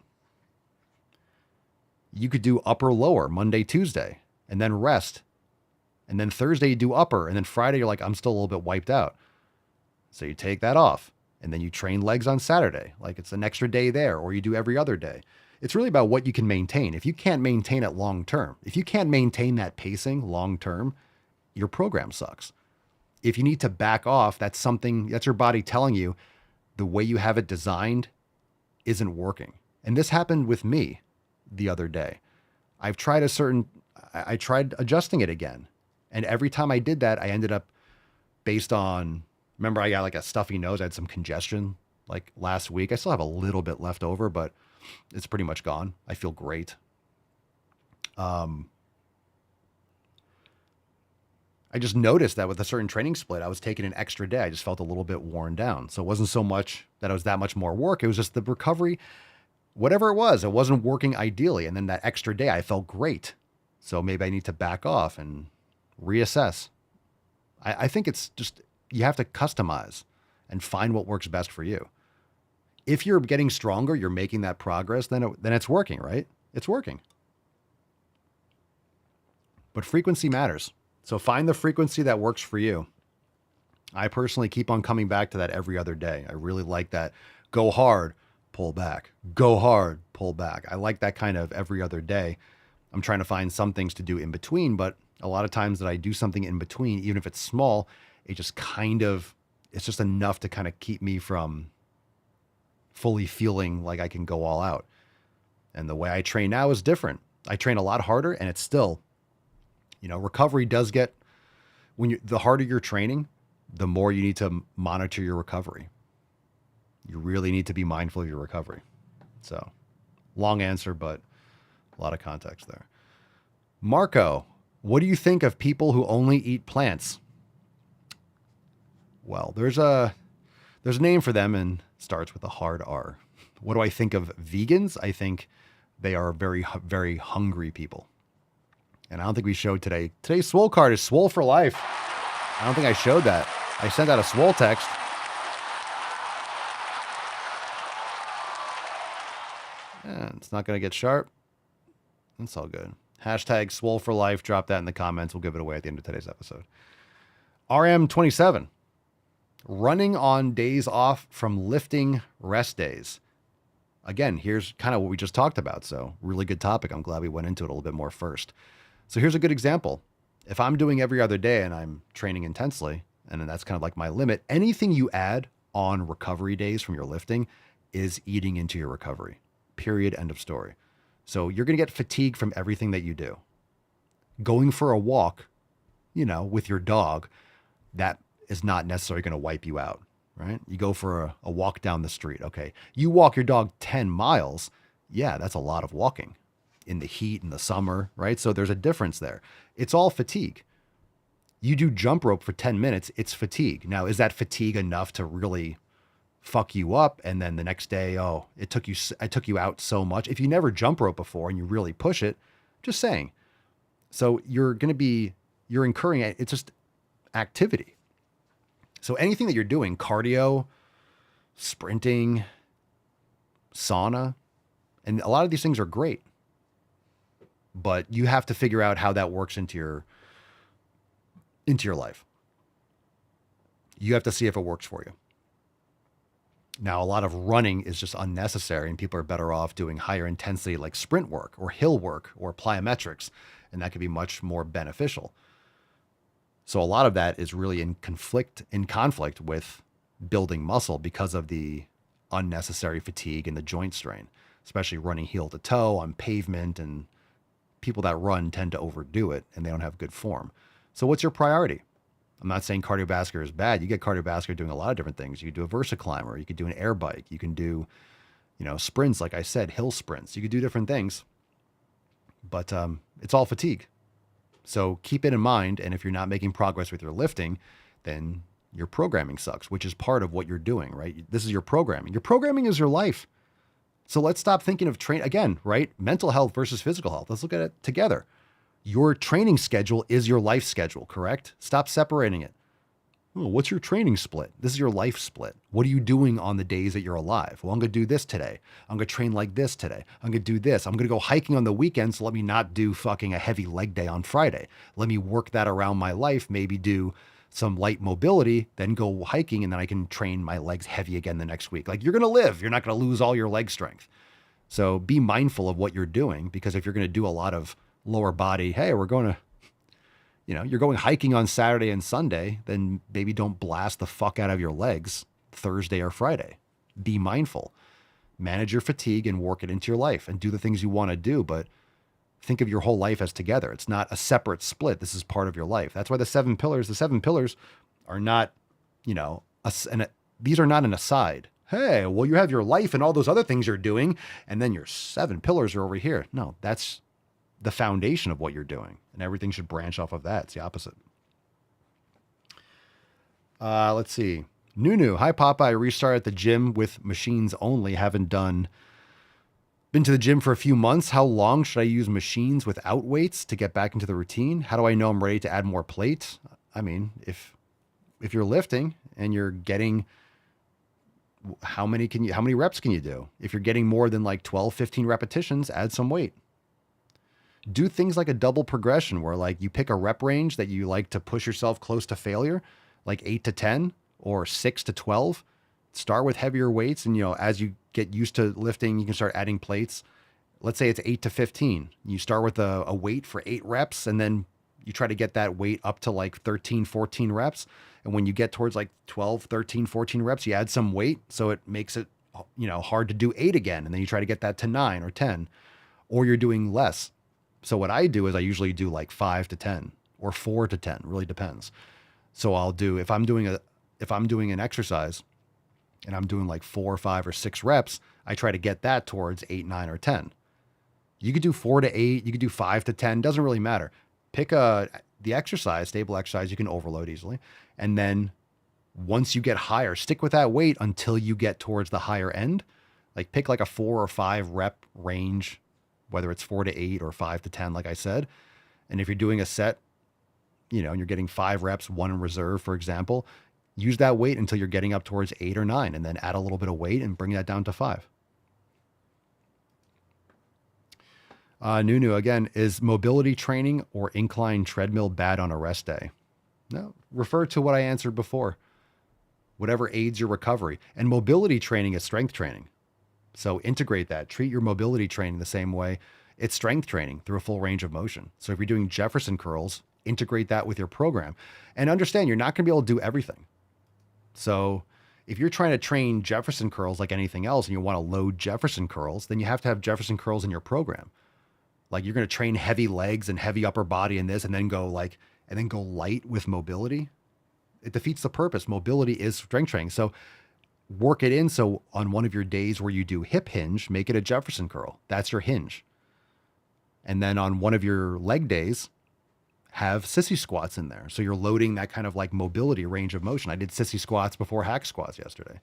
You could do upper, lower, Monday, Tuesday, and then rest. And then Thursday, you do upper. And then Friday, you're like, I'm still a little bit wiped out. So you take that off. And then you train legs on Saturday. Like it's an extra day there. Or you do every other day. It's really about what you can maintain. If you can't maintain it long term, if you can't maintain that pacing long term, your program sucks. If you need to back off, that's your body telling you the way you have it designed isn't working. And this happened with me the other day. I tried adjusting it again. And every time I did that, I ended up based on, remember I got like a stuffy nose. I had some congestion like last week. I still have a little bit left over, but it's pretty much gone. I feel great. I just noticed that with a certain training split, I was taking an extra day. I just felt a little bit worn down. So it wasn't so much that it was that much more work. It was just the recovery, whatever it wasn't working ideally. And then that extra day, I felt great. So maybe I need to back off and reassess. I think it's just, you have to customize and find what works best for you. If you're getting stronger, you're making that progress, then it's working, right? It's working. But frequency matters. So find the frequency that works for you. I personally keep on coming back to that every other day. I really like that. Go hard, pull back. Go hard, pull back. I like that kind of every other day. I'm trying to find some things to do in between, but a lot of times that I do something in between, even if it's small, it's just enough to kind of keep me from fully feeling like I can go all out. And the way I train now is different. I train a lot harder, and it's still, recovery does get, the harder you're training, the more you need to monitor your recovery. You really need to be mindful of your recovery. So long answer, but a lot of context there. Marco, what do you think of people who only eat plants? Well, there's a name for them and starts with a hard R. What do I think of vegans? I think they are very, very hungry people. And I don't think we showed today. Today's Swole card is Swole for life. I don't think I showed that. I sent out a Swole text. Yeah, it's not going to get sharp. That's all good. Hashtag Swole for life. Drop that in the comments. We'll give it away at the end of today's episode. RM27. Running on days off from lifting rest days. Again, here's kind of what we just talked about. So really good topic. I'm glad we went into it a little bit more first. So here's a good example. If I'm doing every other day and I'm training intensely, and then that's kind of like my limit, anything you add on recovery days from your lifting is eating into your recovery. Period. End of story. So you're going to get fatigue from everything that you do. Going for a walk, with your dog, that is not necessarily going to wipe you out, right? You go for a walk down the street. Okay. You walk your dog 10 miles. Yeah, that's a lot of walking in the heat in the summer, right? So there's a difference there. It's all fatigue. You do jump rope for 10 minutes, it's fatigue. Now, is that fatigue enough to really fuck you up? And then the next day, I took you out so much. If you never jump rope before and you really push it, just saying. So you're incurring it. It's just activity. So anything that you're doing, cardio, sprinting, sauna, and a lot of these things are great, but you have to figure out how that works into your life. You have to see if it works for you. Now, a lot of running is just unnecessary, and people are better off doing higher intensity like sprint work or hill work or plyometrics, and that could be much more beneficial. So a lot of that is really in conflict with building muscle because of the unnecessary fatigue and the joint strain. especially running heel to toe on pavement, and people that run tend to overdo it and they don't have good form. So what's your priority? I'm not saying cardiovascular is bad. You get cardiovascular doing a lot of different things. You could do a VersaClimber. You could do an air bike. You can do, sprints, like I said, hill sprints. You could do different things, but it's all fatigue. So keep it in mind. And if you're not making progress with your lifting, then your programming sucks, which is part of what you're doing, right? This is your programming. Your programming is your life. So let's stop thinking of again, right? Mental health versus physical health. Let's look at it together. Your training schedule is your life schedule, correct? Stop separating it. Oh, what's your training split? This is your life split. What are you doing on the days that you're alive? Well, I'm going to do this today. I'm going to train like this today. I'm going to do this. I'm going to go hiking on the weekend. So let me not do fucking a heavy leg day on Friday. Let me work that around my life. Maybe do some light mobility, then go hiking, and then I can train my legs heavy again the next week. Like, you're going to live. You're not going to lose all your leg strength. So be mindful of what you're doing, because if you're going to do a lot of lower body, hey, we're going to, you're going hiking on Saturday and Sunday, then maybe don't blast the fuck out of your legs Thursday or Friday. Be mindful. Manage your fatigue and work it into your life and do the things you want to do, but think of your whole life as together. It's not a separate split. This is part of your life. That's why the 7 pillars are not, these are not an aside. Hey, well, you have your life and all those other things you're doing, and then your 7 pillars are over here. No, that's the foundation of what you're doing, and everything should branch off of that. It's the opposite. Let's see. Nunu. Hi, Papa. I restarted the gym with machines only. Haven't been to the gym for a few months. How long should I use machines without weights to get back into the routine? How do I know I'm ready to add more plates? I mean, if you're lifting and you're getting, how many reps can you do? If you're getting more than like 12, 15 repetitions, add some weight. Do things like a double progression where like you pick a rep range that you like to push yourself close to failure, like 8 to 10 or 6 to 12. Start with heavier weights, and as you get used to lifting, you can start adding plates. Let's say it's 8 to 15. You start with a weight for 8 reps, and then you try to get that weight up to like 13, 14 reps. And when you get towards like 12, 13, 14 reps, you add some weight. So it makes it, hard to do 8 again. And then you try to get that to 9 or 10, or you're doing less. So what I do is I usually do like 5 to 10 or 4 to 10, really depends. So I'll do, if I'm doing an exercise and I'm doing like 4 or 5 or 6 reps, I try to get that towards 8, 9, or 10. You could do 4 to 8, you could do 5 to 10, doesn't really matter. Pick the exercise, stable exercise you can overload easily. And then once you get higher, stick with that weight until you get towards the higher end. Like pick like a 4 or 5 rep range, whether it's 4 to 8 or 5 to 10, like I said. And if you're doing a set, and you're getting 5 reps, 1 in reserve, for example, use that weight until you're getting up towards 8 or 9, and then add a little bit of weight and bring that down to 5. Nunu, again, is mobility training or incline treadmill bad on a rest day? No, refer to what I answered before. Whatever aids your recovery. And mobility training is strength training. So integrate that. Treat your mobility training the same way. It's strength training through a full range of motion. So if you're doing Jefferson curls, integrate that with your program. And understand you're not going to be able to do everything. So if you're trying to train Jefferson curls like anything else and you want to load Jefferson curls, then you have to have Jefferson curls in your program. Like you're going to train heavy legs and heavy upper body in this and then go light with mobility. It defeats the purpose. Mobility is strength training. So work it in. So on one of your days where you do hip hinge, make it a Jefferson curl. That's your hinge. And then on one of your leg days, have sissy squats in there. So you're loading that kind of like mobility range of motion. I did sissy squats before hack squats yesterday.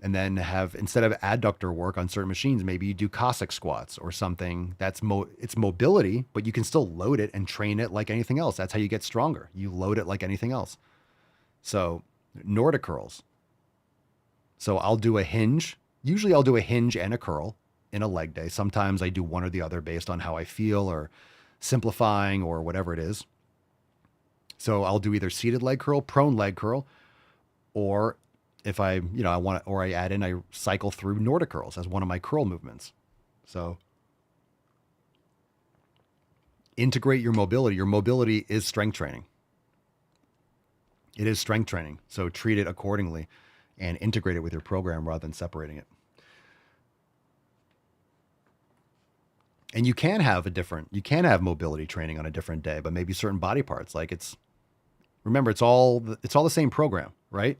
And then instead of adductor work on certain machines, maybe you do Cossack squats or something that's it's mobility, but you can still load it and train it like anything else. That's how you get stronger. You load it like anything else. So Nordic curls. So I'll do a hinge. Usually I'll do a hinge and a curl in a leg day. Sometimes I do one or the other based on how I feel or simplifying or whatever it is. So I'll do either seated leg curl, prone leg curl, or if I add in, I cycle through Nordic curls as one of my curl movements. So integrate your mobility. Your mobility is strength training. It is strength training. So treat it accordingly and integrate it with your program rather than separating it. And you can have mobility training on a different day, but maybe certain body parts. Like remember, it's all the same program, right?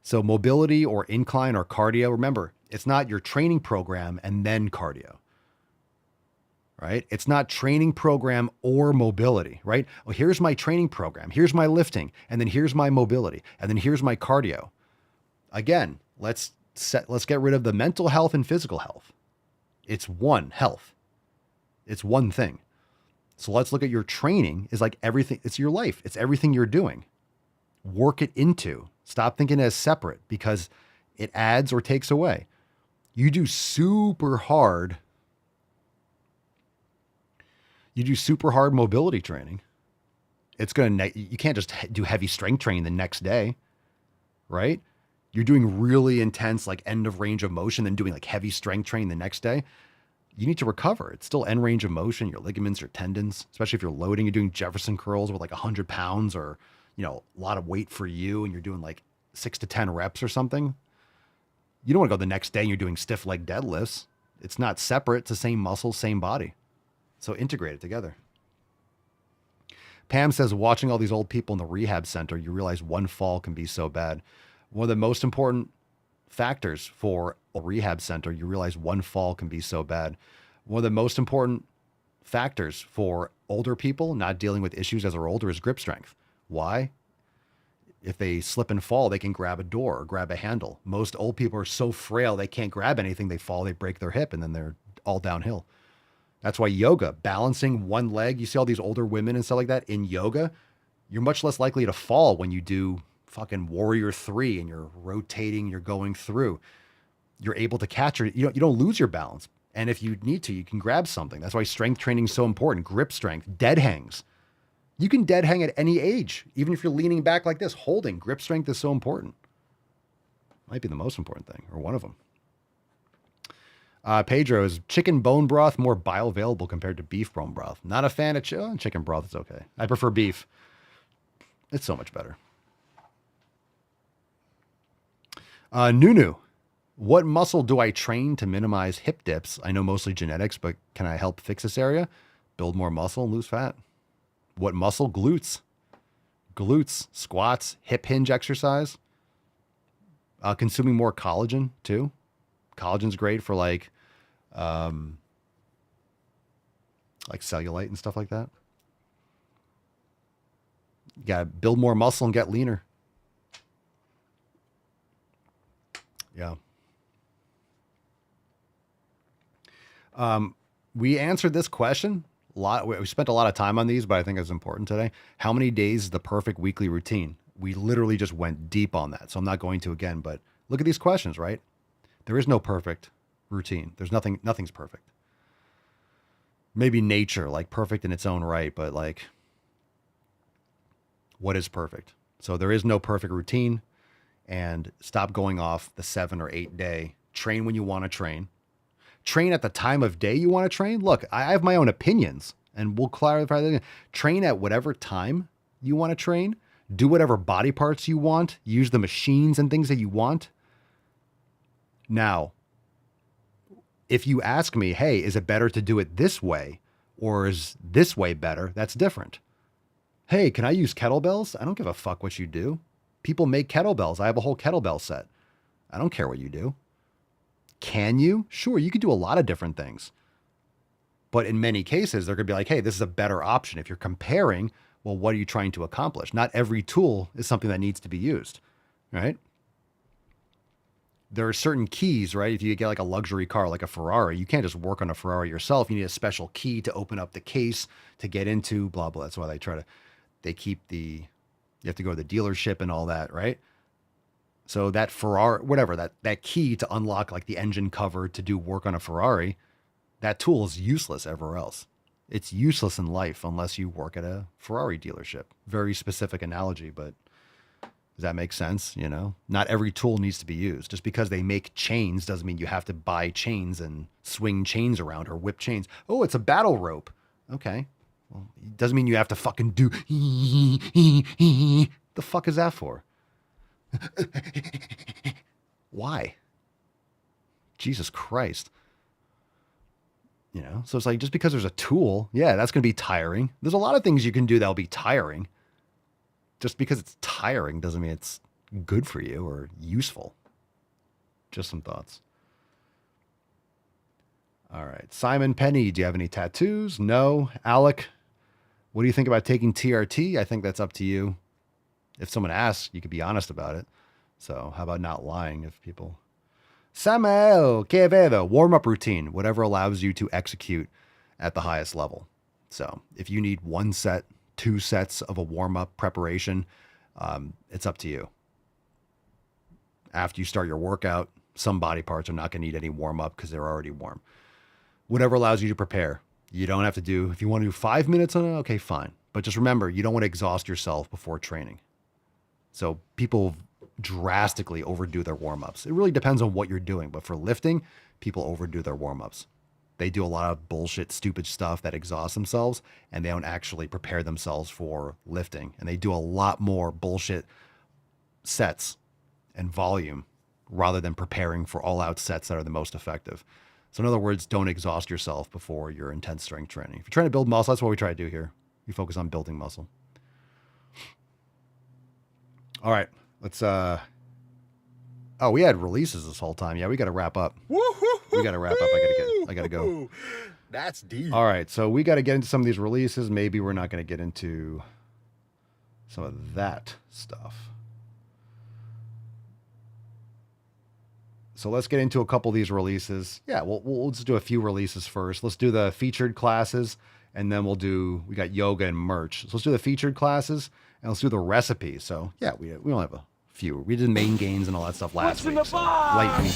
So mobility or incline or cardio, remember, it's not your training program and then cardio, right? It's not training program or mobility, right? Well, here's my training program. Here's my lifting. And then here's my mobility. And then here's my cardio. Again, let's get rid of the mental health and physical health. It's one health. It's one thing. So let's look at your training is like everything. It's your life. It's everything you're doing. Work it into. Stop thinking as separate because it adds or takes away. You do super hard mobility training. You can't just do heavy strength training the next day, right? You're doing really intense, like end of range of motion, then doing like heavy strength training the next day. You need to recover. It's still end range of motion, your ligaments, your tendons, especially if you're loading, you're doing Jefferson curls with like 100 pounds or, a lot of weight for you. And you're doing like 6 to 10 reps or something. You don't want to go the next day and you're doing stiff leg deadlifts. It's not separate. It's the same muscle, same body. So integrate it together. Pam says, watching all these old people in the rehab center, you realize one fall can be so bad. One of the most important factors for a rehab center, you realize one fall can be so bad. One of the most important factors for older people not dealing with issues as they're older is grip strength. Why? If they slip and fall, they can grab a door or grab a handle. Most old people are so frail, they can't grab anything. They fall, they break their hip, and then they're all downhill. That's why yoga, balancing one leg, you see all these older women and stuff like that in yoga, you're much less likely to fall when you do fucking Warrior 3 and you're rotating, you're going through. You're able to catch it. You don't lose your balance. And if you need to, you can grab something. That's why strength training is so important. Grip strength, dead hangs. You can dead hang at any age, even if you're leaning back like this, holding. Grip strength is so important. Might be the most important thing, or one of them. Pedro, is chicken bone broth more bioavailable compared to beef bone broth? Not a fan of chicken broth. It's okay. I prefer beef. It's so much better. Nunu, what muscle do I train to minimize hip dips? I know mostly genetics, but can I help fix this area? Build more muscle and lose fat. What muscle? Glutes. Glutes, squats, hip hinge exercise. Consuming more collagen too. Collagen's great for like cellulite and stuff like that. You gotta build more muscle and get leaner. Yeah. We answered this question a lot. We spent a lot of time on these, but I think it's important today. How many days is the perfect weekly routine? We literally just went deep on that. So I'm not going to again, but look at these questions, right? There is no perfect routine. Nothing's perfect. Maybe nature, like perfect in its own right, but like, what is perfect? So there is no perfect routine, and stop going off the 7 or 8 day. Train when you want to train. Train at the time of day you want to train. Look, I have my own opinions, and we'll clarify that. Train at whatever time you want to train. Do whatever body parts you want. Use the machines and things that you want. Now, if you ask me, hey, is it better to do it this way or is this way better? That's different. Hey, can I use kettlebells? I don't give a fuck what you do. People make kettlebells. I have a whole kettlebell set. I don't care what you do. Can you? Sure, you could do a lot of different things. But in many cases, they're going to be like, hey, this is a better option. If you're comparing, well, what are you trying to accomplish? Not every tool is something that needs to be used, right? There are certain keys, right? If you get like a luxury car, like a Ferrari, you can't just work on a Ferrari yourself. You need a special key to open up the case to get into, blah, blah. That's why you have to go to the dealership and all that, right? So that Ferrari, whatever, that key to unlock like the engine cover to do work on a Ferrari, that tool is useless everywhere else. It's useless in life unless you work at a Ferrari dealership. Very specific analogy, but does that make sense? You know, not every tool needs to be used. Just because they make chains doesn't mean you have to buy chains and swing chains around or whip chains. Oh, it's a battle rope. Okay. Well, it doesn't mean you have to fucking do. The fuck is that for? Why? Jesus Christ. You know, so it's like just because there's a tool, yeah, that's going to be tiring. There's a lot of things you can do that'll be tiring. Just because it's tiring doesn't mean it's good for you or useful. Just some thoughts. All right. Simon Penny, do you have any tattoos? No. Alec, what do you think about taking TRT? I think that's up to you. If someone asks, you could be honest about it. So how about not lying if people... Samuel, que vedo, warm-up routine, whatever allows you to execute at the highest level. So if you need 1 set, 2 sets of a warm-up preparation, it's up to you. After you start your workout, some body parts are not going to need any warm-up because they're already warm. Whatever allows you to prepare. You don't have to do, if you want to do 5 minutes on it, okay, fine. But just remember, you don't want to exhaust yourself before training. So people drastically overdo their warm-ups. It really depends on what you're doing. But for lifting, people overdo their warm-ups. They do a lot of bullshit, stupid stuff that exhausts themselves, and they don't actually prepare themselves for lifting. And they do a lot more bullshit sets and volume rather than preparing for all-out sets that are the most effective. So in other words, don't exhaust yourself before your intense strength training. If you're trying to build muscle, that's what we try to do here. We focus on building muscle. All right, let's, oh, we had releases this whole time. Yeah, we got to wrap up. We got to wrap up. I got to go. That's deep. All right, so we got to get into some of these releases. Maybe we're not going to get into some of that stuff. So let's get into a couple of these releases. Yeah, we'll just do a few releases first. Let's do the featured classes, and then we got yoga and merch. So let's do the featured classes, and let's do the recipes. So yeah, we only have a few. We did main gains and all that stuff last week. So light week.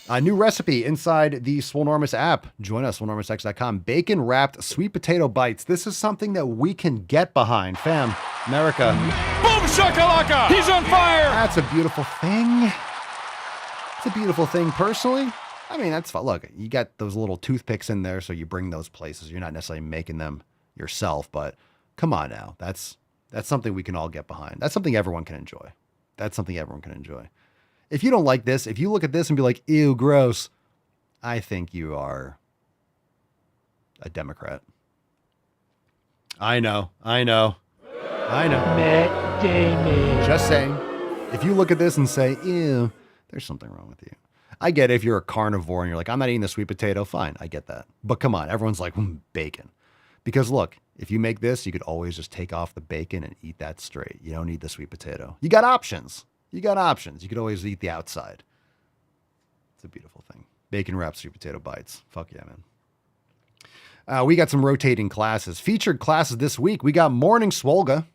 A new recipe inside the Swolenormous app. Join us, swolenormousx.com. Bacon wrapped sweet potato bites. This is something that we can get behind. Fam, America. Boom shakalaka! He's on fire! That's a beautiful thing. It's a beautiful thing personally. I mean, that's fun. Look, you got those little toothpicks in there, so you bring those places. You're not necessarily making them yourself, but come on now. That's something we can all get behind. That's something everyone can enjoy. That's something everyone can enjoy. If you don't like this, if you look at this and be like, ew, gross, I think you are a Democrat. I know. Matt Damon. Just saying. If you look at this and say, ew, there's something wrong with you. I get it if you're a carnivore and you're like, I'm not eating the sweet potato. Fine, I get that. But come on, everyone's like, bacon. Because look, if you make this, you could always just take off the bacon and eat that straight. You don't need the sweet potato. You got options. You could always eat the outside. It's a beautiful thing. Bacon wrapped sweet potato bites. Fuck yeah, man. We got some rotating classes. Featured classes this week. We got morning Swolga.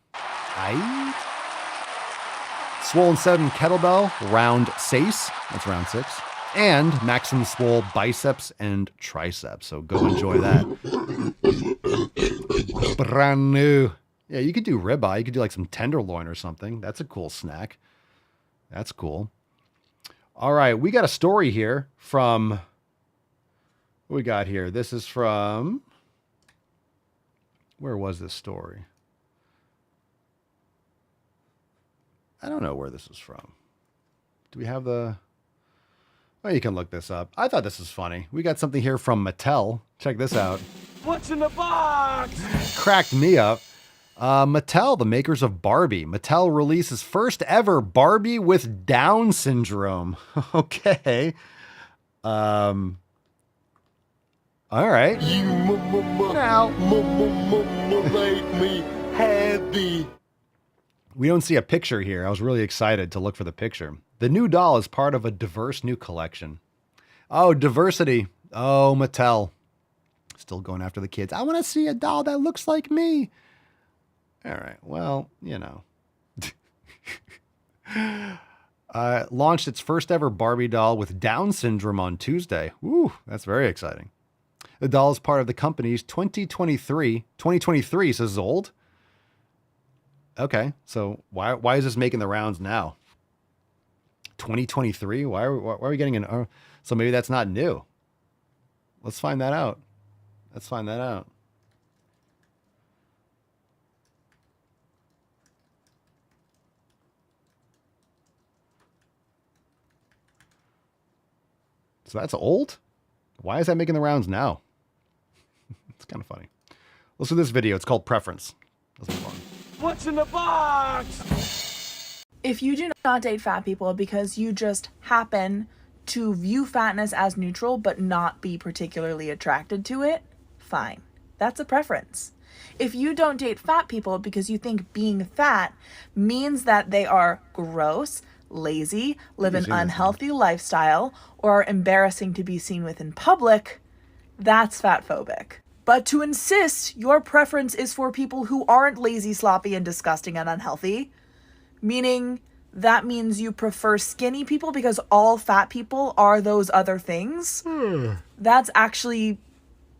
Swollen 7 kettlebell, round 6. That's round 6. And maximum swole biceps and triceps. So go enjoy that. Brand new. Yeah, you could do ribeye. You could do like some tenderloin or something. That's a cool snack. That's cool. All right, we got a story here from... What we got here? This is from... Where was this story? I don't know where this is from. Do we have the... Well, you can look this up. I thought this was funny. We got something here from Mattel. Check this out. What's in the box? Cracked me up. Mattel, the makers of Barbie. Mattel releases first ever Barbie with Down syndrome. Okay. All right. You Now. make me happy. We don't see a picture here. I was really excited to look for the picture. The new doll is part of a diverse new collection. Oh, diversity. Oh, Mattel. Still going after the kids. I want to see a doll that looks like me. All right. Well, you know. Launched its first ever Barbie doll with Down syndrome on Tuesday. Woo, that's very exciting. The doll is part of the company's 2023 says it's old. Okay, so why is this making the rounds now? 2023? Why are we getting an... so maybe that's not new. Let's find that out. So that's old? Why is that making the rounds now? It's kind of funny. Let's do this video. It's called Preference. Let's move on. What's in the box? If you do not date fat people because you just happen to view fatness as neutral but not be particularly attracted to it, fine. That's a preference. If you don't date fat people because you think being fat means that they are gross, lazy, live an unhealthy lifestyle, or are embarrassing to be seen with in public, that's fatphobic. But to insist your preference is for people who aren't lazy, sloppy, and disgusting and unhealthy, meaning that means you prefer skinny people because all fat people are those other things, that's actually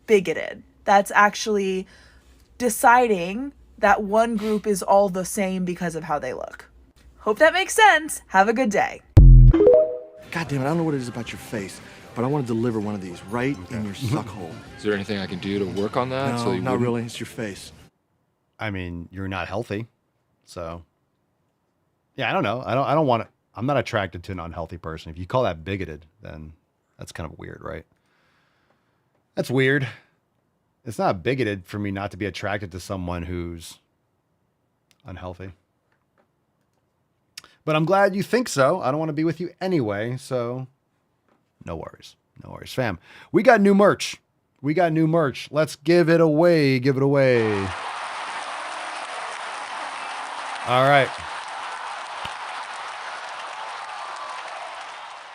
bigoted. That's actually deciding that one group is all the same because of how they look. Hope that makes sense. Have a good day. God damn it, I don't know what it is about your face, but I want to deliver one of these right in your suck hole. Is there anything I can do to work on that? No, not really. It's your face. I mean, you're not healthy, so yeah, I don't know. I don't want to. I'm not attracted to an unhealthy person. If you call that bigoted, then that's kind of weird, right? That's weird. It's not bigoted for me not to be attracted to someone who's unhealthy. But I'm glad you think so. I don't want to be with you anyway, so no worries. No worries, fam. We got new merch. We got new merch. Let's give it away. Give it away. All right.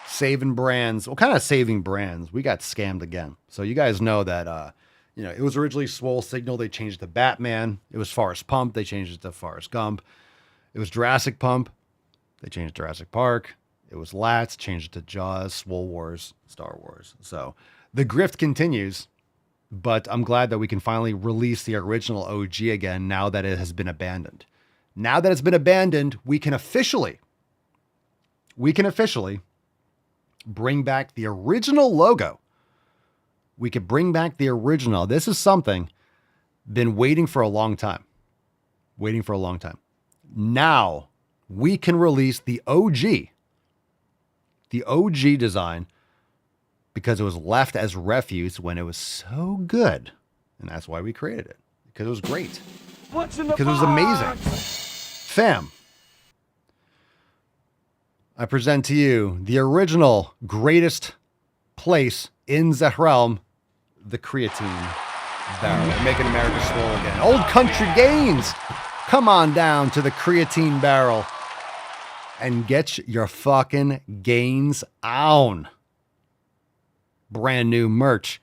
Saving brands. What kind of saving brands? We got scammed again. So you guys know that, it was originally Swole Signal. They changed it to Batman. It was Forrest Pump. They changed it to Forrest Gump. It was Jurassic Pump. They changed it to Jurassic Park. It was Lats. Changed it to Jaws, Swole Wars, Star Wars. So the grift continues, but I'm glad that we can finally release the original OG again now that it has been abandoned. Now that it's been abandoned, we can officially bring back the original logo. We could bring back the original. This is something been waiting for a long time. Now we can release the OG design because it was left as refuse when it was so good. And that's why we created it, because it was great. What's in the because box? It was amazing. Fam, I present to you the original greatest place in the realm, the creatine barrel. We're making America swole again. Old country gains. Come on down to the creatine barrel and get your fucking gains on. Brand new merch.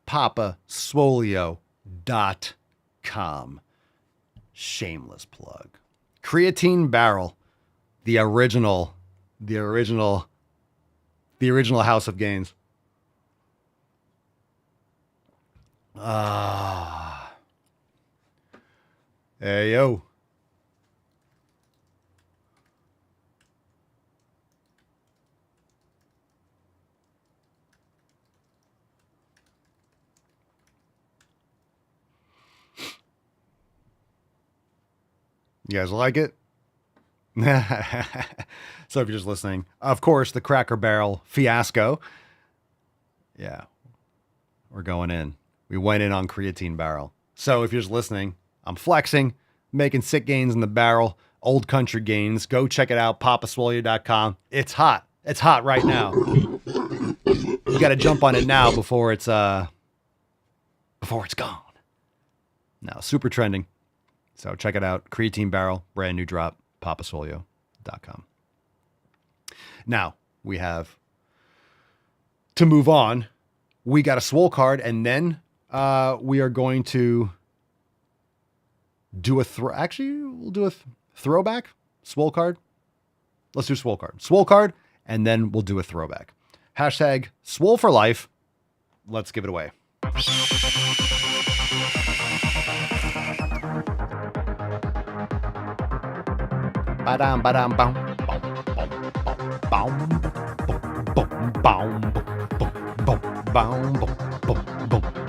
papaswolio.com. Shameless plug. Creatine barrel. The original House of Gains. Hey, yo. You guys like it? So if you're just listening, of course, the Cracker Barrel fiasco. Yeah, we're going in. We went in on Creatine Barrel. So if you're just listening, I'm flexing, making sick gains in the barrel, old country gains. Go check it out, papaswolio.com. It's hot. It's hot right now. You got to jump on it now before it's gone. Now, super trending. So check it out. Creatine Barrel, brand new drop, papaswolio.com. Now, we have to move on. We got a Swole card, and then we are going to do we'll do a throwback Swole card. Let's do Swole card. Swole card, and then we'll do a throwback. Hashtag Swole for life. Let's give it away. Ba-dum, ba-dum, bum, bum, bum,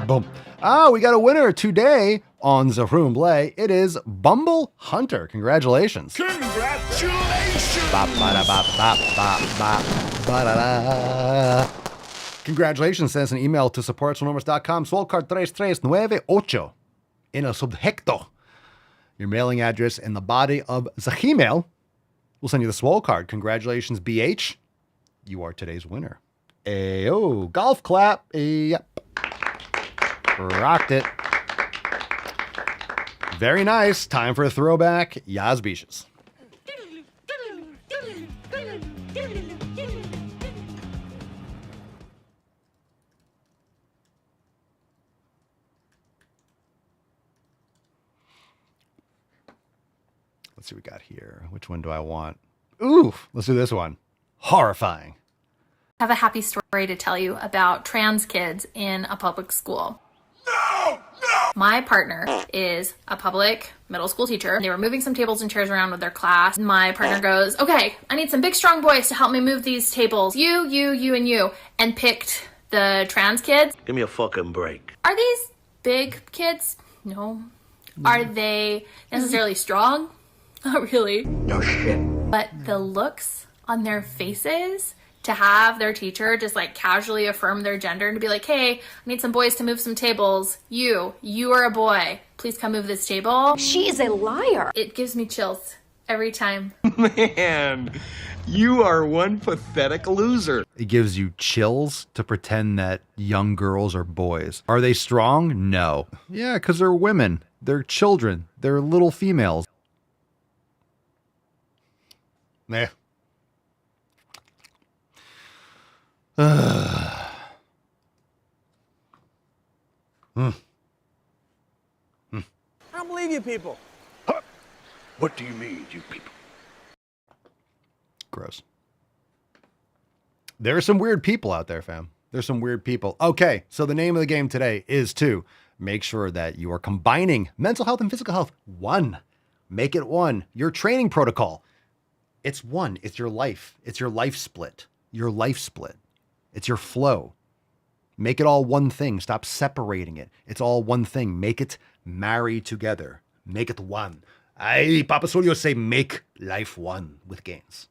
bum. We got a winner today on the Rumble. It is Bumble Hunter. Congratulations. Congratulations. Send us an email to support@swolenumbers.com. Swolecard 3398 in el subjecto. Your mailing address and the body of the email. We'll send you the Swole card. Congratulations, BH. You are today's winner. Ayo, golf clap. Yep. Rocked it. Very nice. Time for a throwback. Yas Beaches. Let's see what we got here. Which one do I want? Ooh, let's do this one. Horrifying. I have a happy story to tell you about trans kids in a public school. No! My partner is a public middle school teacher. They were moving some tables and chairs around with their class. My partner goes, okay, I need some big, strong boys to help me move these tables. You, and you. And picked the trans kids. Give me a fucking break. Are these big kids? No. Are they necessarily strong? Not really. No shit. But the looks on their faces to have their teacher just like casually affirm their gender and to be like, hey, I need some boys to move some tables. You are a boy. Please come move this table. She is a liar. It gives me chills every time. Man, you are one pathetic loser. It gives you chills to pretend that young girls are boys. Are they strong? No. Yeah, because they're women. They're children. They're little females. Nah. I don't believe you people. Huh? What do you mean, you people? Gross. There are some weird people out there, fam. There's some weird people. Okay, so the name of the game today is to make sure that you are combining mental health and physical health. One. Make it one. Your training protocol. It's one. It's your life. It's your life split. Your life split. It's your flow. Make it all one thing. Stop separating it. It's all one thing. Make it marry together. Make it one. Papa Swole say make life one with Gaines.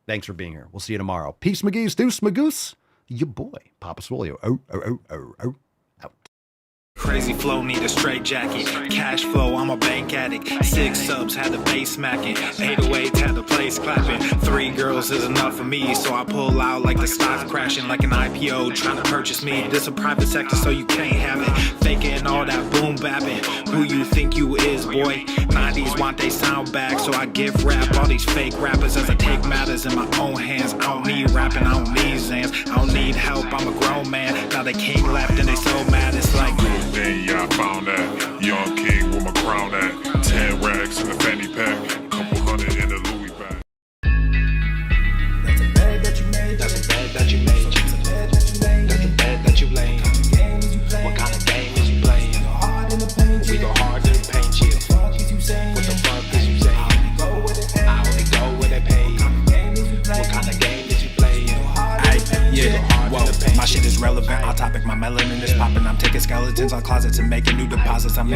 Thanks for being here. We'll see you tomorrow. Peace, McGee's, deuce, magoose. Your boy, Papa Swole. Out. Crazy flow, need a straight jacket. Cash flow, I'm a bank addict. 6 subs, had the bass smacking. 808s, had the place clapping. 3 girls is enough for me, so I pull out like the stock crashing. Like an IPO, trying to purchase me. This a private sector, so you can't have it. Faking all that boom bapping. Who you think you is, boy? 90s want they sound back, so I give rap all these fake rappers as I take matters in my own hands. I don't need rapping, I don't need Zans. I don't need help, I'm a grown man. Now they king left and they so mad, it's like... Yeah, I found that young king with my crown at 10 racks in the fanny pack, couple hundred in the Louis bag. That's a bed that you made. That's a bed that you made. That's a bed that you made. That's a bed that you laid. What kind of game is you playing? We go hard in the paint chill. What the fuck is you saying? I only go where they pay. What kind of game is you playing? Yeah, whoa, my shit is relevant. On topic, my melanin is popping. I'm taking skeletons on closets and making new deposits. I'm in